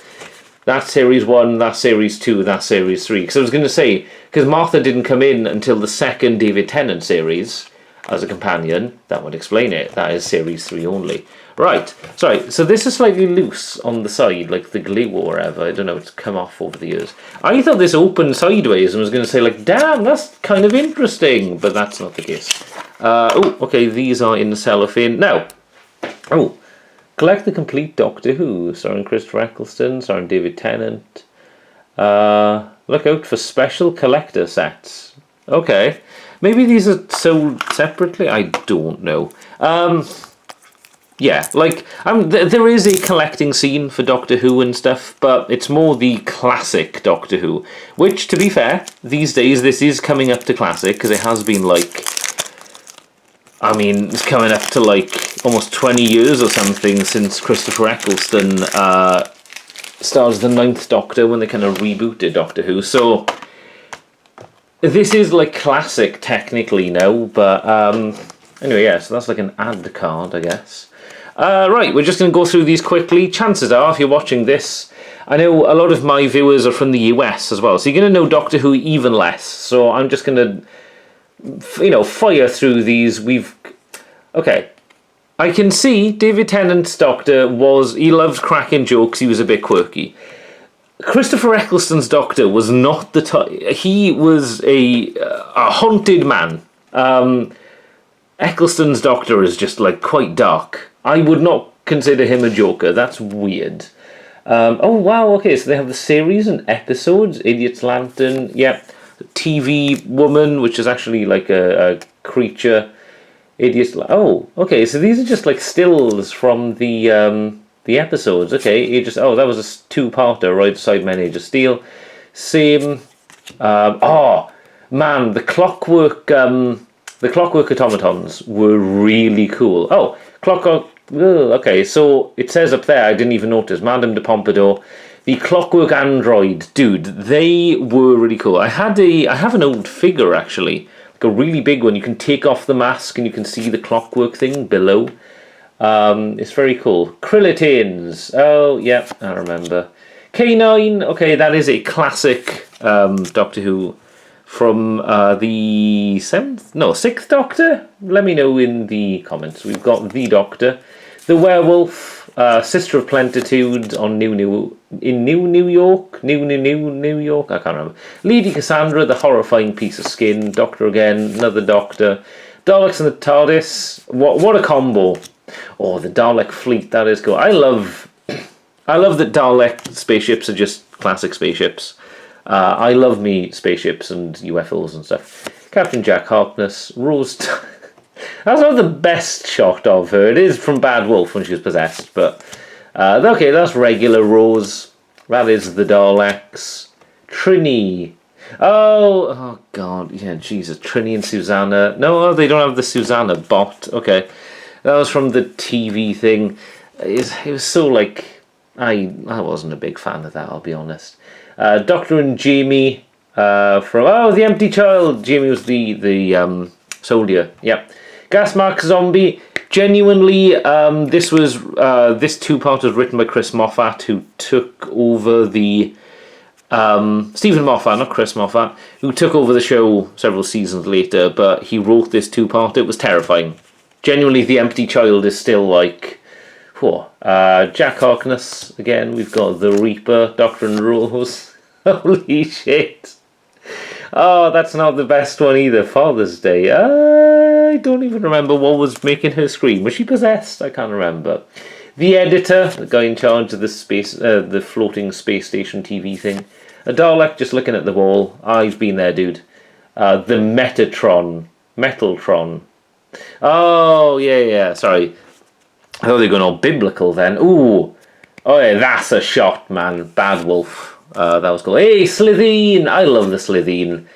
That's Series 1, that's Series 2, that's Series 3. Because I was going to say, because Martha didn't come in until the second David Tennant series as a companion, that would explain it. That is Series 3 only. Right, sorry, so this is slightly loose on the side, like the glue or whatever. I don't know, it's come off over the years. I thought this opened sideways and was going to say, like, damn, that's kind of interesting. But that's not the case. Okay, these are in cellophane. Now, collect the complete Doctor Who, starring Christopher Eccleston, starring David Tennant. Look out for special collector sets. Okay, maybe these are sold separately. I don't know. Yeah, like there is a collecting scene for Doctor Who and stuff, but it's more the classic Doctor Who. Which, to be fair, these days this is coming up to classic because it has been like. I mean, it's coming up to like almost 20 years or something since Christopher Eccleston stars the 9th Doctor when they kind of rebooted Doctor Who. So this is like classic technically now, but anyway, yeah, so that's like an ad card, I guess. Right, we're just going to go through these quickly. Chances are, if you're watching this, I know a lot of my viewers are from the US as well, so you're going to know Doctor Who even less. So I'm just going to fire through these. Okay, I can see David Tennant's Doctor he loved cracking jokes, he was a bit quirky. Christopher Eccleston's Doctor was not the type. He was a haunted man. Eccleston's Doctor is just like quite dark. I would not consider him a Joker, that's weird. Oh wow, okay, so they have the series and episodes. Idiot's Lantern, yeah. TV Woman, which is actually like a creature. Oh, okay, so these are just like stills from the episodes. Okay, that was a two-parter, Right Side Men, Age of Steel. Same. Man, the clockwork automatons were really cool. Oh, okay, so it says up there, I didn't even notice, Madame de Pompadour. The Clockwork Android, dude, they were really cool. I have an old figure, actually. Like a really big one. You can take off the mask and you can see the clockwork thing below. It's very cool. Krillitanes. Oh, yeah, I remember. K9, okay, that is a classic Doctor Who from the 6th Doctor? Let me know in the comments. We've got the Doctor. The Werewolf, Sister of Plentitude on New York, I can't remember. Lady Cassandra, the horrifying piece of skin. Doctor again, another Doctor. Daleks and the TARDIS. What a combo! Oh, the Dalek fleet, that is cool. I love that Dalek spaceships are just classic spaceships. I love me spaceships and UFOs and stuff. Captain Jack Harkness, Rose. That's not the best shot of her. It is from Bad Wolf when she was possessed, but okay, that's regular Rose. That is the Daleks. Trini. Oh God, yeah, Jesus. Trini and Susanna. No, they don't have the Susanna bot. Okay, that was from the TV thing. It was so like I wasn't a big fan of that. I'll be honest. Doctor and Jamie from The Empty Child. Jamie was the soldier. Yep. Gasmark Zombie. Genuinely, this two-part was written by Chris Moffat, who took over the Stephen Moffat, not Chris Moffat, who took over the show several seasons later. But he wrote this two-part. It was terrifying. Genuinely, The Empty Child is still like. Jack Harkness again. We've got the Reaper, Doctor and Rose. Holy shit! Oh, that's not the best one either. Father's Day. I don't even remember what was making her scream. Was she possessed? I can't remember. The Editor, the guy in charge of the floating space station TV thing. A Dalek just looking at the wall. I've been there, dude. The Metaltron. Oh yeah. Sorry. I thought they were going all biblical then. Ooh. Oh yeah, that's a shot, man. Bad Wolf. That was cool. Hey, Slitheen! I love the Slitheen.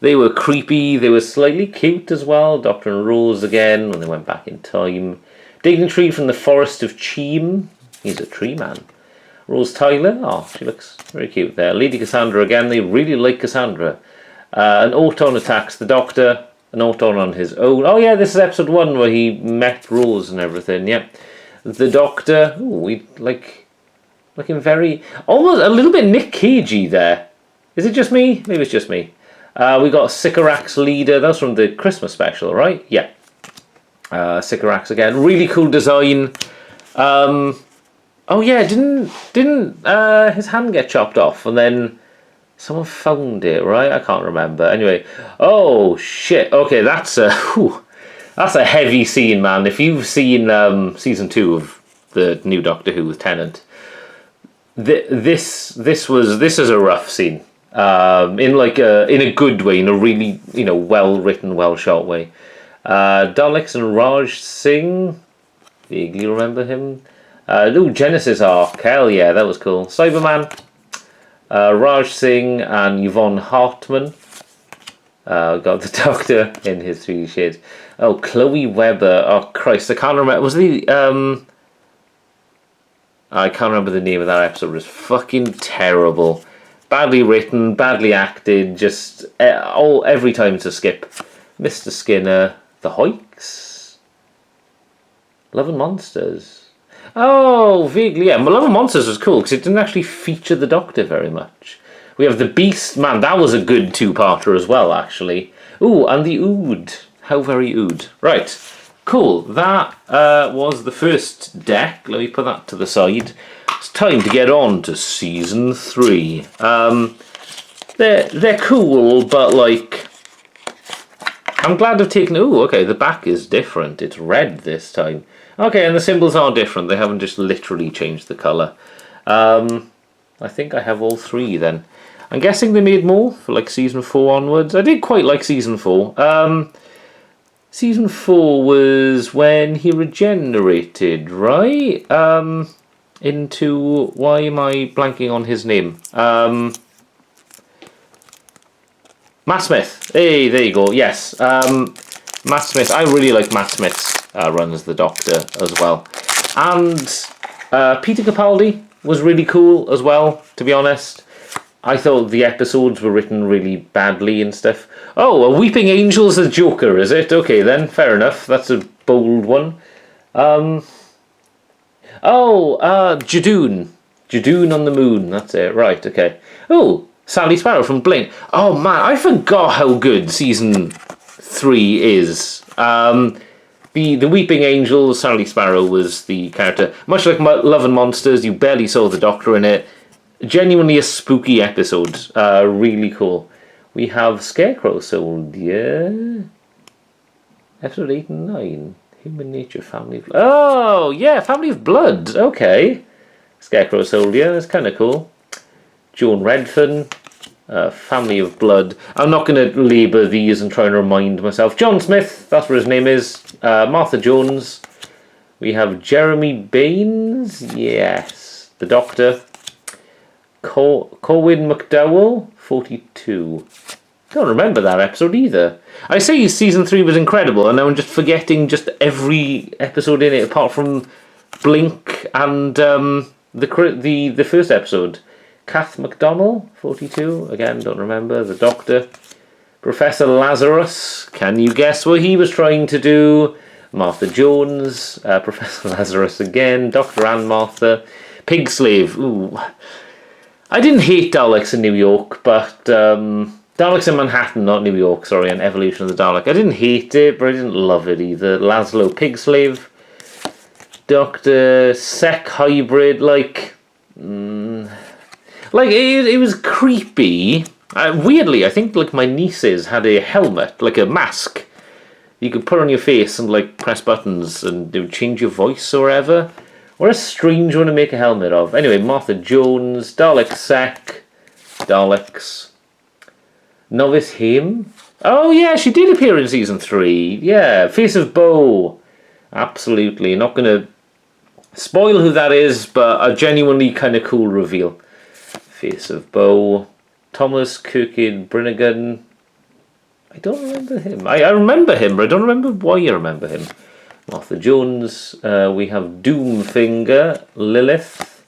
They were creepy. They were slightly cute as well. Doctor and Rose again when they went back in time. Dignitary from the Forest of Cheam. He's a tree man. Rose Tyler. Oh, she looks very cute there. Lady Cassandra again. They really like Cassandra. An Auton attacks the Doctor. An Auton on his own. Oh yeah, this is episode 1 where he met Rose and everything. Yep. The Doctor. Ooh, we looking very almost a little bit Nick Cagey there. Is it just me? Maybe it's just me. We got Sycorax leader. That's from the Christmas special, right? Yeah. Sycorax again. Really cool design. Oh yeah, didn't his hand get chopped off and then someone found it, right? I can't remember. Anyway, oh shit. Okay, that's a heavy scene, man. If you've seen season 2 of the new Doctor Who with Tennant, this is a rough scene. In a good way, in a really well written, well shot way. Daleks and Raj Singh, vaguely remember him. Genesis arc, hell yeah, that was cool. Cyberman, Raj Singh and Yvonne Hartman. Got the Doctor in his 3D shades. Oh, Chloe Webber. Oh Christ, I can't remember. Was the I can't remember the name of that episode. It was fucking terrible. Badly written, badly acted, just every time it's a skip. Mr. Skinner, The Hoyks, Love and Monsters. Oh, vaguely, yeah. Love and Monsters was cool because it didn't actually feature the Doctor very much. We have The Beast, man, that was a good 2-parter as well, actually. Ooh, and The Ood. How very Ood. Right, cool. That was the first deck. Let me put that to the side. It's time to get on to season 3. They're cool, but like I'm glad I've taken. Oh, okay. The back is different. It's red this time. Okay, and the symbols are different. They haven't just literally changed the color. I think I have all 3 then. I'm guessing they made more for like season 4 onwards. I did quite like season 4. Season 4 was when he regenerated, right? Into, why am I blanking on his name? Matt Smith. Hey, there you go. Yes. Matt Smith. I really like Matt Smith's run as the Doctor as well. And Peter Capaldi was really cool as well, to be honest. I thought the episodes were written really badly and stuff. Oh, a Weeping Angel's the Joker, is it? Okay then, fair enough. That's a bold one. Jadoon. Jadoon on the Moon, that's it, right, okay. Oh, Sally Sparrow from Blink. Oh man, I forgot how good season 3 is. The Weeping Angel, Sally Sparrow was the character. Much like Love and Monsters, you barely saw the Doctor in it. Genuinely a spooky episode. Really cool. We have Scarecrow Soldier. Episode 8 and 9. Human Nature, Family of... Oh, yeah, Family of Blood. Okay. Scarecrow Soldier, that's kind of cool. Joan Redfern, Family of Blood. I'm not going to labour these and try and remind myself. John Smith, that's what his name is. Martha Jones. We have Jeremy Baines. Yes. The Doctor. Corwin McDowell, 42. Don't remember that episode either. I say season 3 was incredible, and now I'm just forgetting just every episode in it apart from Blink and the first episode. Kath McDonnell, 42. Again, don't remember. The Doctor. Professor Lazarus. Can you guess what he was trying to do? Martha Jones. Professor Lazarus again. Doctor and Martha. Pig Slave. Ooh. I didn't hate Daleks in New York, but Daleks in Manhattan, not New York, sorry, and Evolution of the Dalek. I didn't hate it, but I didn't love it either. Laszlo Pigslave, Dr. Sec Hybrid, it was creepy. Weirdly, I think like my nieces had a helmet, like a mask. You could put on your face and like press buttons and it would change your voice or whatever. What a strange one to make a helmet of. Anyway, Martha Jones, Dalek Sec, Daleks. Novice Haim. Oh yeah, she did appear in season 3. Yeah, Face of Bo. Absolutely. Not going to spoil who that is, but a genuinely kind of cool reveal. Face of Bo. Thomas Kirkid Brinnigan. I don't remember him. I remember him, but I don't remember why I remember him. Martha Jones. We have Doomfinger, Lilith,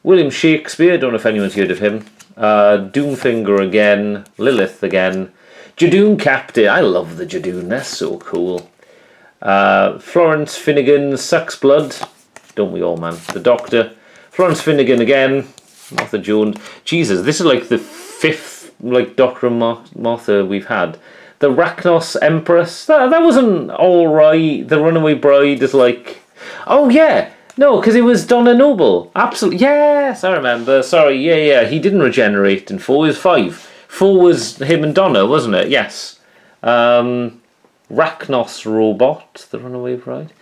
William Shakespeare. Don't know if anyone's heard of him. Doomfinger again, Lilith again, Jadoon Captain. I love the Jadoon. They're so cool. Florence Finnegan, Sucks Blood. Don't we all, man? The Doctor. Florence Finnegan again. Martha Jones. Jesus, this is like the 5th like Doctor and Martha we've had. The Rachnos Empress. That wasn't alright. The Runaway Bride is like... Oh, yeah. No, because it was Donna Noble. Absolutely. Yes, I remember. Sorry. Yeah. He didn't regenerate in 4. It was 5. 4 was him and Donna, wasn't it? Yes. Rachnos Robot. The Runaway Bride.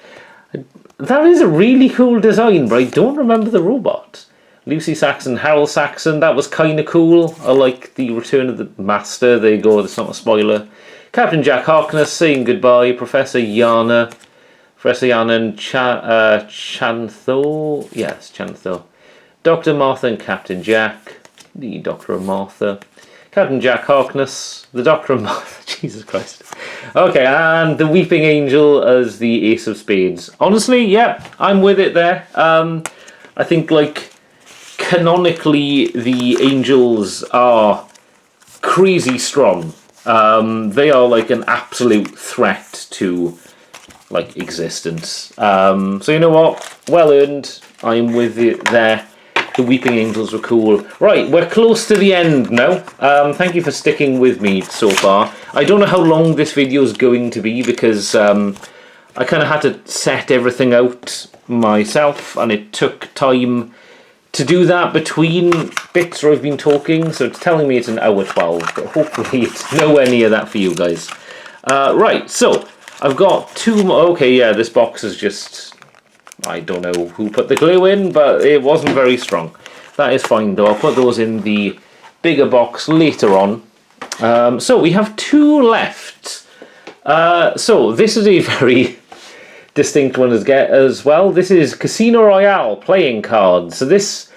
That is a really cool design, but I don't remember the robot. Lucy Saxon, Harold Saxon, that was kind of cool. I like the Return of the Master. There you go, that's not a spoiler. Captain Jack Harkness saying goodbye. Professor Yana and Chantho. Yes, Chantho. Dr. Martha and Captain Jack. The Doctor and Martha. Captain Jack Harkness. The Doctor and Martha. Jesus Christ. Okay, and the Weeping Angel as the Ace of Spades. Honestly, yeah, I'm with it there. I think, like, canonically, the angels are crazy strong. They are like an absolute threat to like existence. So you know what? Well earned. I'm with it there. The Weeping Angels were cool. Right, we're close to the end now. Thank you for sticking with me so far. I don't know how long this video is going to be because I kind of had to set everything out myself, and it took time to do that between bits where I've been talking, so it's telling me it's an hour 12, but hopefully it's nowhere near that for you guys. Right, so I've got 2 more. Okay, yeah, this box is just... I don't know who put the glue in, but it wasn't very strong. That is fine though. I'll put those in the bigger box later on. So we have 2 left. So this is a very distinct one as well. This is Casino Royale playing cards. So this,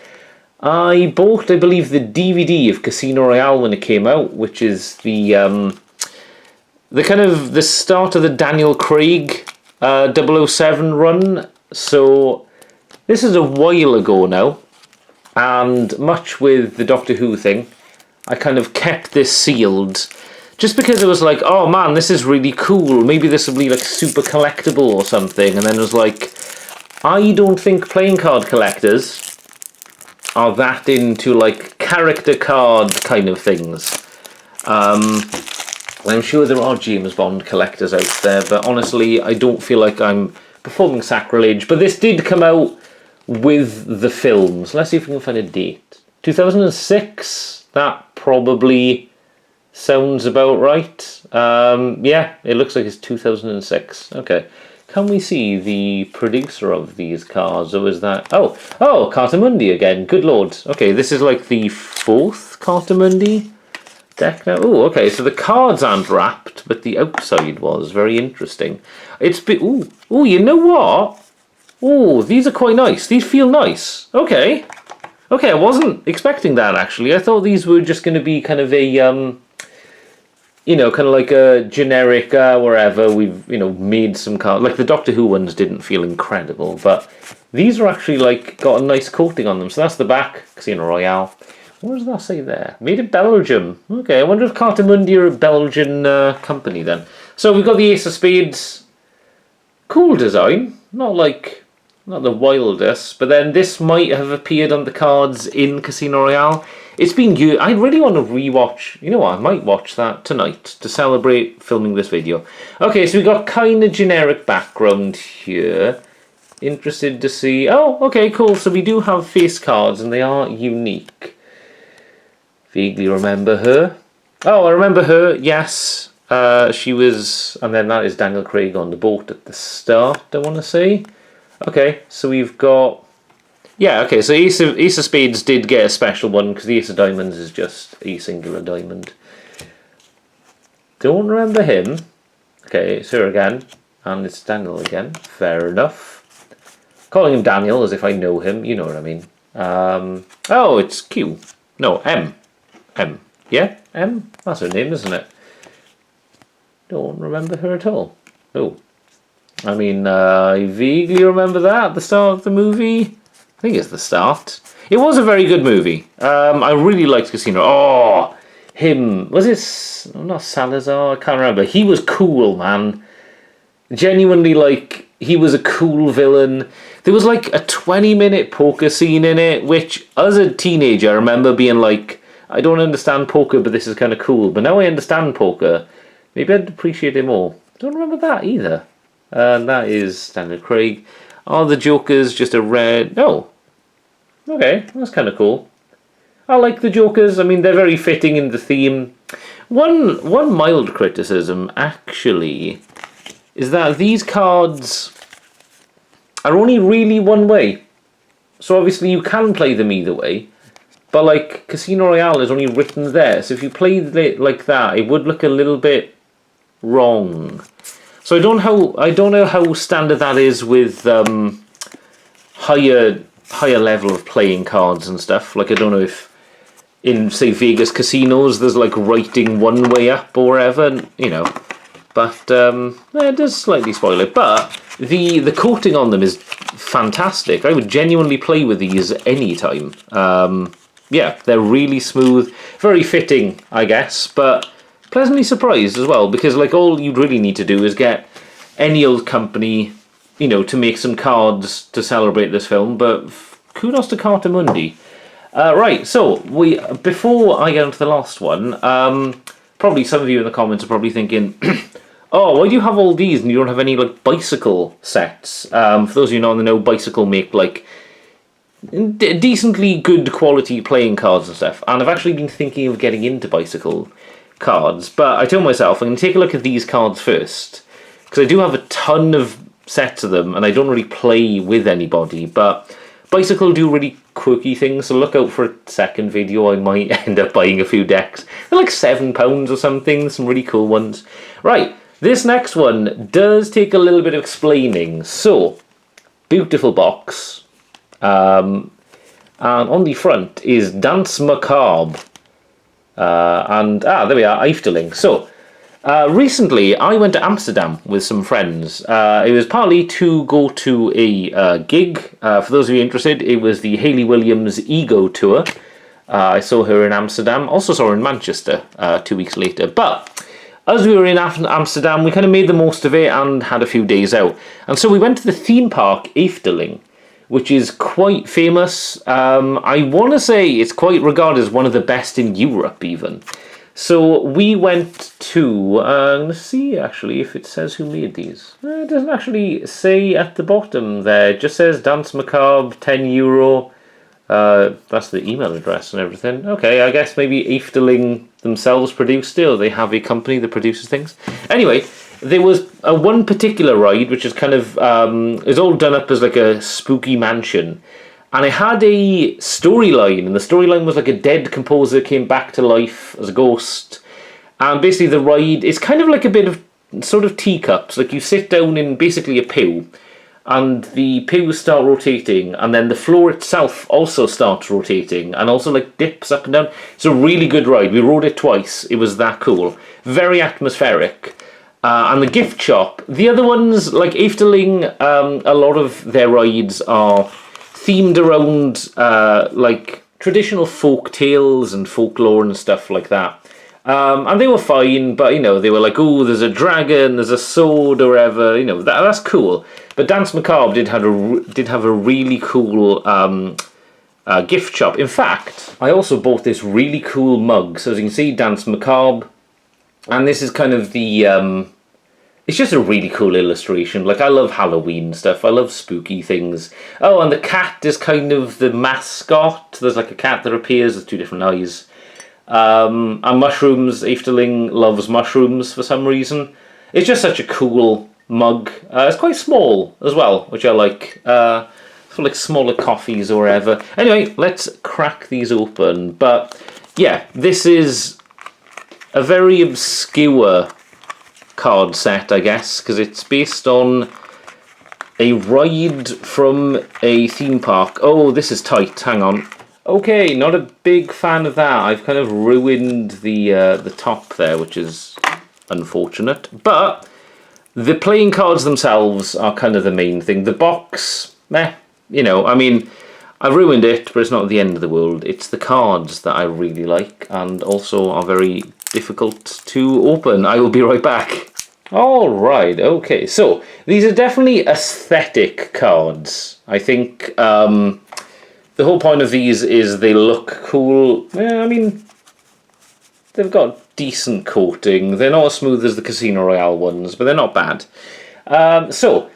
I bought, I believe, the DVD of Casino Royale when it came out, which is the kind of the start of the Daniel Craig 007 run. So this is a while ago now, and much with the Doctor Who thing, I kind of kept this sealed. Just because it was like, oh man, this is really cool. Maybe this will be like super collectible or something. And then it was like, I don't think playing card collectors are that into like character card kind of things. I'm sure there are James Bond collectors out there, but honestly, I don't feel like I'm performing sacrilege. But this did come out with the films. Let's see if we can find a date. 2006. That probably sounds about right. Yeah, it looks like it's 2006. Okay. Can we see the producer of these cards, or is that... Oh, Cartamundi again. Good lord. Okay, this is like the 4th Cartamundi deck now. Oh, okay, so the cards aren't wrapped, but the outside was. Very interesting. It's... Ooh, you know what? Oh, these are quite nice. These feel nice. Okay. Okay, I wasn't expecting that, actually. I thought these were just going to be kind of a... you know, kind of like a generic, wherever we've, you know, made some cards. Like the Doctor Who ones didn't feel incredible, but these are actually like got a nice coating on them. So that's the back, Casino Royale. What does that say there? Made in Belgium. Okay, I wonder if Cartamundi are a Belgian company then. So we've got the Ace of Spades. Cool design. Not the wildest, but then this might have appeared on the cards in Casino Royale. It's been good. I really want to rewatch. You know what? I might watch that tonight to celebrate filming this video. Okay, so we got kind of generic background here. Interested to see... Oh, okay, cool. So we do have face cards, and they are unique. Vaguely remember her. Oh, I remember her. Yes. She was... And then that is Daniel Craig on the boat at the start, I want to say. Okay, so we've got... Yeah, okay, so Ace of Spades did get a special one, because the Ace of Diamonds is just a singular diamond. Don't remember him. Okay, it's her again, and it's Daniel again. Fair enough. Calling him Daniel as if I know him, you know what I mean. Oh, it's Q. No, M. M. Yeah? M? That's her name, isn't it? don't remember her at all. Oh. I mean, I vaguely remember that at the start of the movie. I think it's the start. It was a very good movie. I really liked Casino. Oh, him. Was it not Salazar? I can't remember. He was cool, man. Genuinely, like, he was a cool villain. There was like a 20-minute poker scene in it, which, as a teenager, I remember being like, I don't understand poker, but this is kind of cool. But now I understand poker. Maybe I'd appreciate it more. Don't remember that either. That is Daniel Craig. Are the Jokers just a red... Oh. Okay, that's kind of cool. I like the Jokers. I mean, they're very fitting in the theme. One mild criticism, actually, is that these cards are only really one way. So obviously you can play them either way. But like, Casino Royale is only written there. So if you played it like that, it would look a little bit wrong. So I don't know how standard that is with higher level of playing cards and stuff. Like, I don't know if in, say, Vegas casinos there's like writing one way up or whatever, you know. But it does slightly spoil it. But the coating on them is fantastic. I would genuinely play with these anytime. Yeah, they're really smooth, very fitting, I guess, but pleasantly surprised as well, because like all you'd really need to do is get any old company, you know, to make some cards to celebrate this film. But kudos to Carta Mundi. Right, so before I get into the last one, probably some of you in the comments are probably thinking, oh, why do you have all these and you don't have any like bicycle sets? For those of you not in the know, Bicycle make like decently good quality playing cards and stuff, and I've actually been thinking of getting into Bicycle cards, but I told myself I'm going to take a look at these cards first, because I do have a ton of sets of them and I don't really play with anybody, but Bicycle do really quirky things, so look out for a second video. I might end up buying a few decks. They're like £7 or something, some really cool ones. Right, this next one does take a little bit of explaining. So, beautiful box. And on the front is Dance Macabre. There we are, Efteling. So, recently I went to Amsterdam with some friends. It was partly to go to a gig. For those of you interested, it was the Hayley Williams Ego Tour. I saw her in Amsterdam. Also saw her in Manchester 2 weeks later. But as we were in Amsterdam, we kind of made the most of it and had a few days out. And so we went to the theme park Efteling, which is quite famous. I want to say it's quite regarded as one of the best in Europe even. So we went to, let's see actually if it says who made these. It doesn't actually say at the bottom there, it just says Dance Macabre, €10. That's the email address and everything. Okay, I guess maybe Efteling themselves produced it, or they have a company that produces things. Anyway, there was one particular ride which is kind of, it's all done up as like a spooky mansion. And it had a storyline, and the storyline was like a dead composer came back to life as a ghost. And basically the ride is kind of like a bit of sort of teacups. Like you sit down in basically a pew, and the pews start rotating, and then the floor itself also starts rotating, and also like dips up and down. It's a really good ride. We rode it twice. It was that cool. Very atmospheric. And the gift shop. The other ones, like Efteling, a lot of their rides are themed around like traditional folk tales and folklore and stuff like that. And they were fine, but you know, they were like, oh, there's a dragon, there's a sword or whatever, you know, that's cool. But Dance Macabre did have a really cool gift shop. In fact, I also bought this really cool mug. So as you can see, Dance Macabre, and this is kind of the it's just a really cool illustration. Like, I love Halloween stuff. I love spooky things. Oh, and the cat is kind of the mascot. There's like a cat that appears with two different eyes. And mushrooms. Efteling loves mushrooms for some reason. It's just such a cool mug. It's quite small as well, which I like. For like smaller coffees or whatever. Anyway, let's crack these open. But yeah, this is a very obscure card set, I guess, because it's based on a ride from a theme park. Oh, this is tight. Hang on. Okay, not a big fan of that. I've kind of ruined the top there, which is unfortunate. But the playing cards themselves are kind of the main thing. The box, you know, I mean, I ruined it, but it's not the end of the world. It's the cards that I really like and also are very difficult to open. I will be right back. Alright, okay, so these are definitely aesthetic cards. I think the whole point of these is they look cool. I mean, they've got decent coating. They're not as smooth as the Casino Royale ones, but they're not bad. So,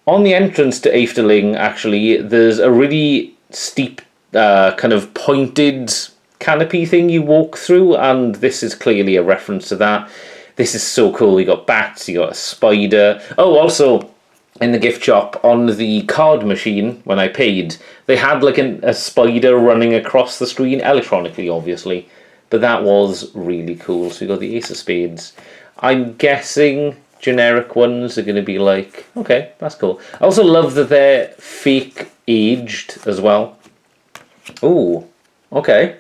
on the entrance to Efteling, actually, there's a really steep, kind of pointed canopy thing you walk through, and this is clearly a reference to that. This is so cool. You got bats, you got a spider. Oh, also, in the gift shop, on the card machine, when I paid, they had like a spider running across the screen, electronically, obviously. But that was really cool. So you got the Ace of Spades. I'm guessing generic ones are going to be like, okay, that's cool. I also love that they're fake aged as well. Ooh, okay.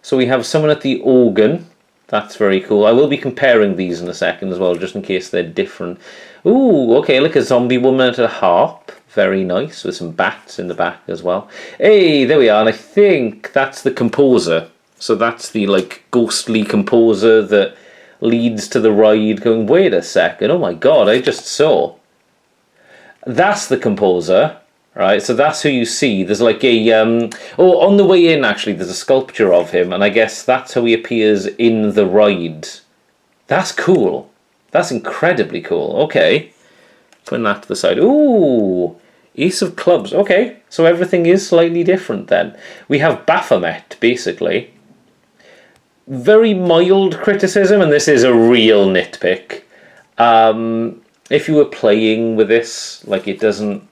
So we have someone at the organ. That's very cool. I will be comparing these in a second as well, just in case they're different. Ooh, okay, look, a zombie woman at a harp. Very nice, with some bats in the back as well. Hey, there we are, and I think that's the composer. So that's the, like, ghostly composer that leads to the ride going, wait a second, oh my god, I just saw. That's the composer. Right, so that's who you see. There's like a, on the way in, actually, there's a sculpture of him, and I guess that's how he appears in the ride. That's cool. That's incredibly cool. Okay. Putting that to the side. Ooh, Ace of Clubs. Okay, so everything is slightly different then. We have Baphomet, basically. Very mild criticism, and this is a real nitpick. If you were playing with this, like, it doesn't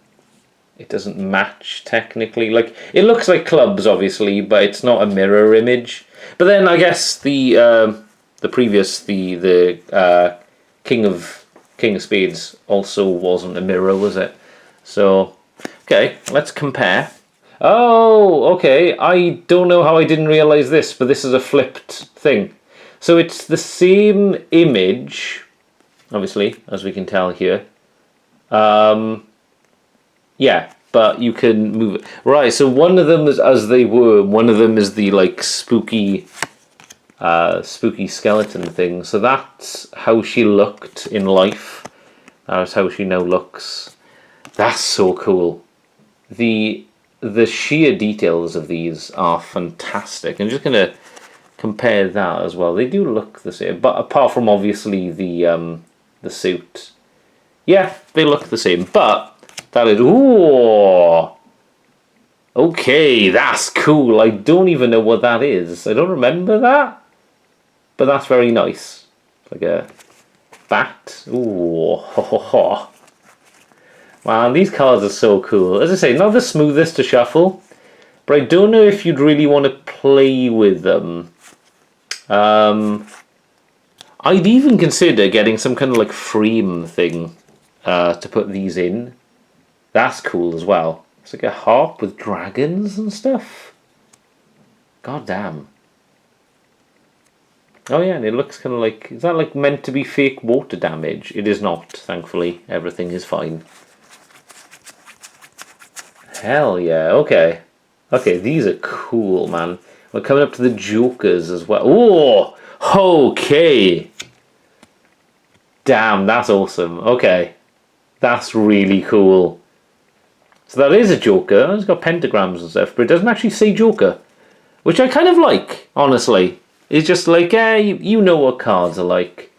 match technically. Like, it looks like clubs, obviously, but it's not a mirror image. But then I guess the King of Spades also wasn't a mirror, was it? So, okay, let's compare. Oh, okay. I don't know how I didn't realize this, but this is a flipped thing. So it's the same image, obviously, as we can tell here. Yeah, but you can move it. Right, so one of them is as they were, one of them is the, like, spooky skeleton thing. So that's how she looked in life. That's how she now looks. That's so cool. The sheer details of these are fantastic. I'm just going to compare that as well. They do look the same, but apart from, obviously, the suit. Yeah, they look the same, but that is, ooh, okay, that's cool. I don't even know what that is. I don't remember that, but that's very nice. Like a bat. Ooh, ho, ho, ho. Man, these cards are so cool. As I say, not the smoothest to shuffle, but I don't know if you'd really want to play with them. I'd even consider getting some kind of like frame thing to put these in. That's cool as well. It's like a harp with dragons and stuff. God damn. Oh yeah, and it looks kind of like... Is that like meant to be fake water damage? It is not, thankfully. Everything is fine. Hell yeah, okay. Okay, these are cool, man. We're coming up to the Jokers as well. Oh, okay. Damn, that's awesome. Okay. That's really cool. So that is a Joker. It's got pentagrams and stuff, but it doesn't actually say Joker. Which I kind of like, honestly. It's just like, you know what cards are like.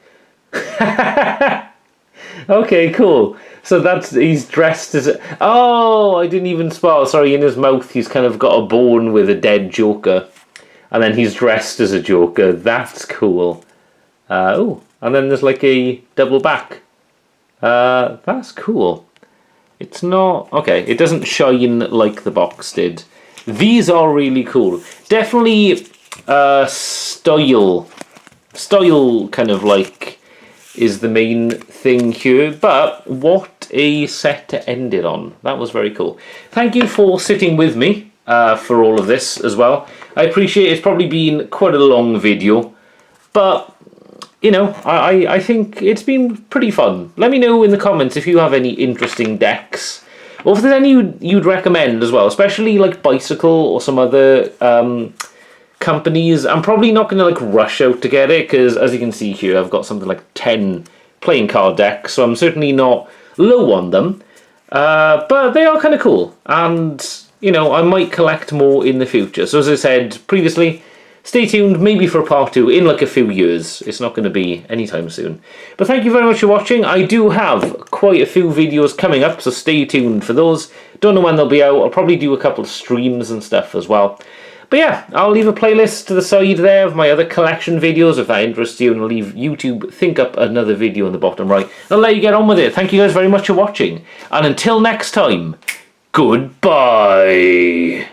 Okay, cool. So he's dressed as oh, I didn't even spot. Sorry, in his mouth he's kind of got a bone with a dead Joker. And then he's dressed as a Joker. That's cool. Oh, and then there's like a double back. That's cool. It's not... Okay, it doesn't shine like the box did. These are really cool. Definitely style. Style kind of like is the main thing here. But what a set to end it on. That was very cool. Thank you for sitting with me for all of this as well. I appreciate it's probably been quite a long video. But you know, I think it's been pretty fun. Let me know in the comments if you have any interesting decks, or if there's any you'd recommend as well, especially like Bicycle or some other companies. I'm probably not going to like rush out to get it, because as you can see here, I've got something like 10 playing card decks, so I'm certainly not low on them. But they are kind of cool, and you know, I might collect more in the future. So as I said previously, stay tuned, maybe for part 2 in like a few years. It's not going to be anytime soon. But thank you very much for watching. I do have quite a few videos coming up, so stay tuned for those. Don't know when they'll be out. I'll probably do a couple of streams and stuff as well. But yeah, I'll leave a playlist to the side there of my other collection videos if that interests you, and I'll leave YouTube think up another video in the bottom right. I'll let you get on with it. Thank you guys very much for watching, and until next time, goodbye.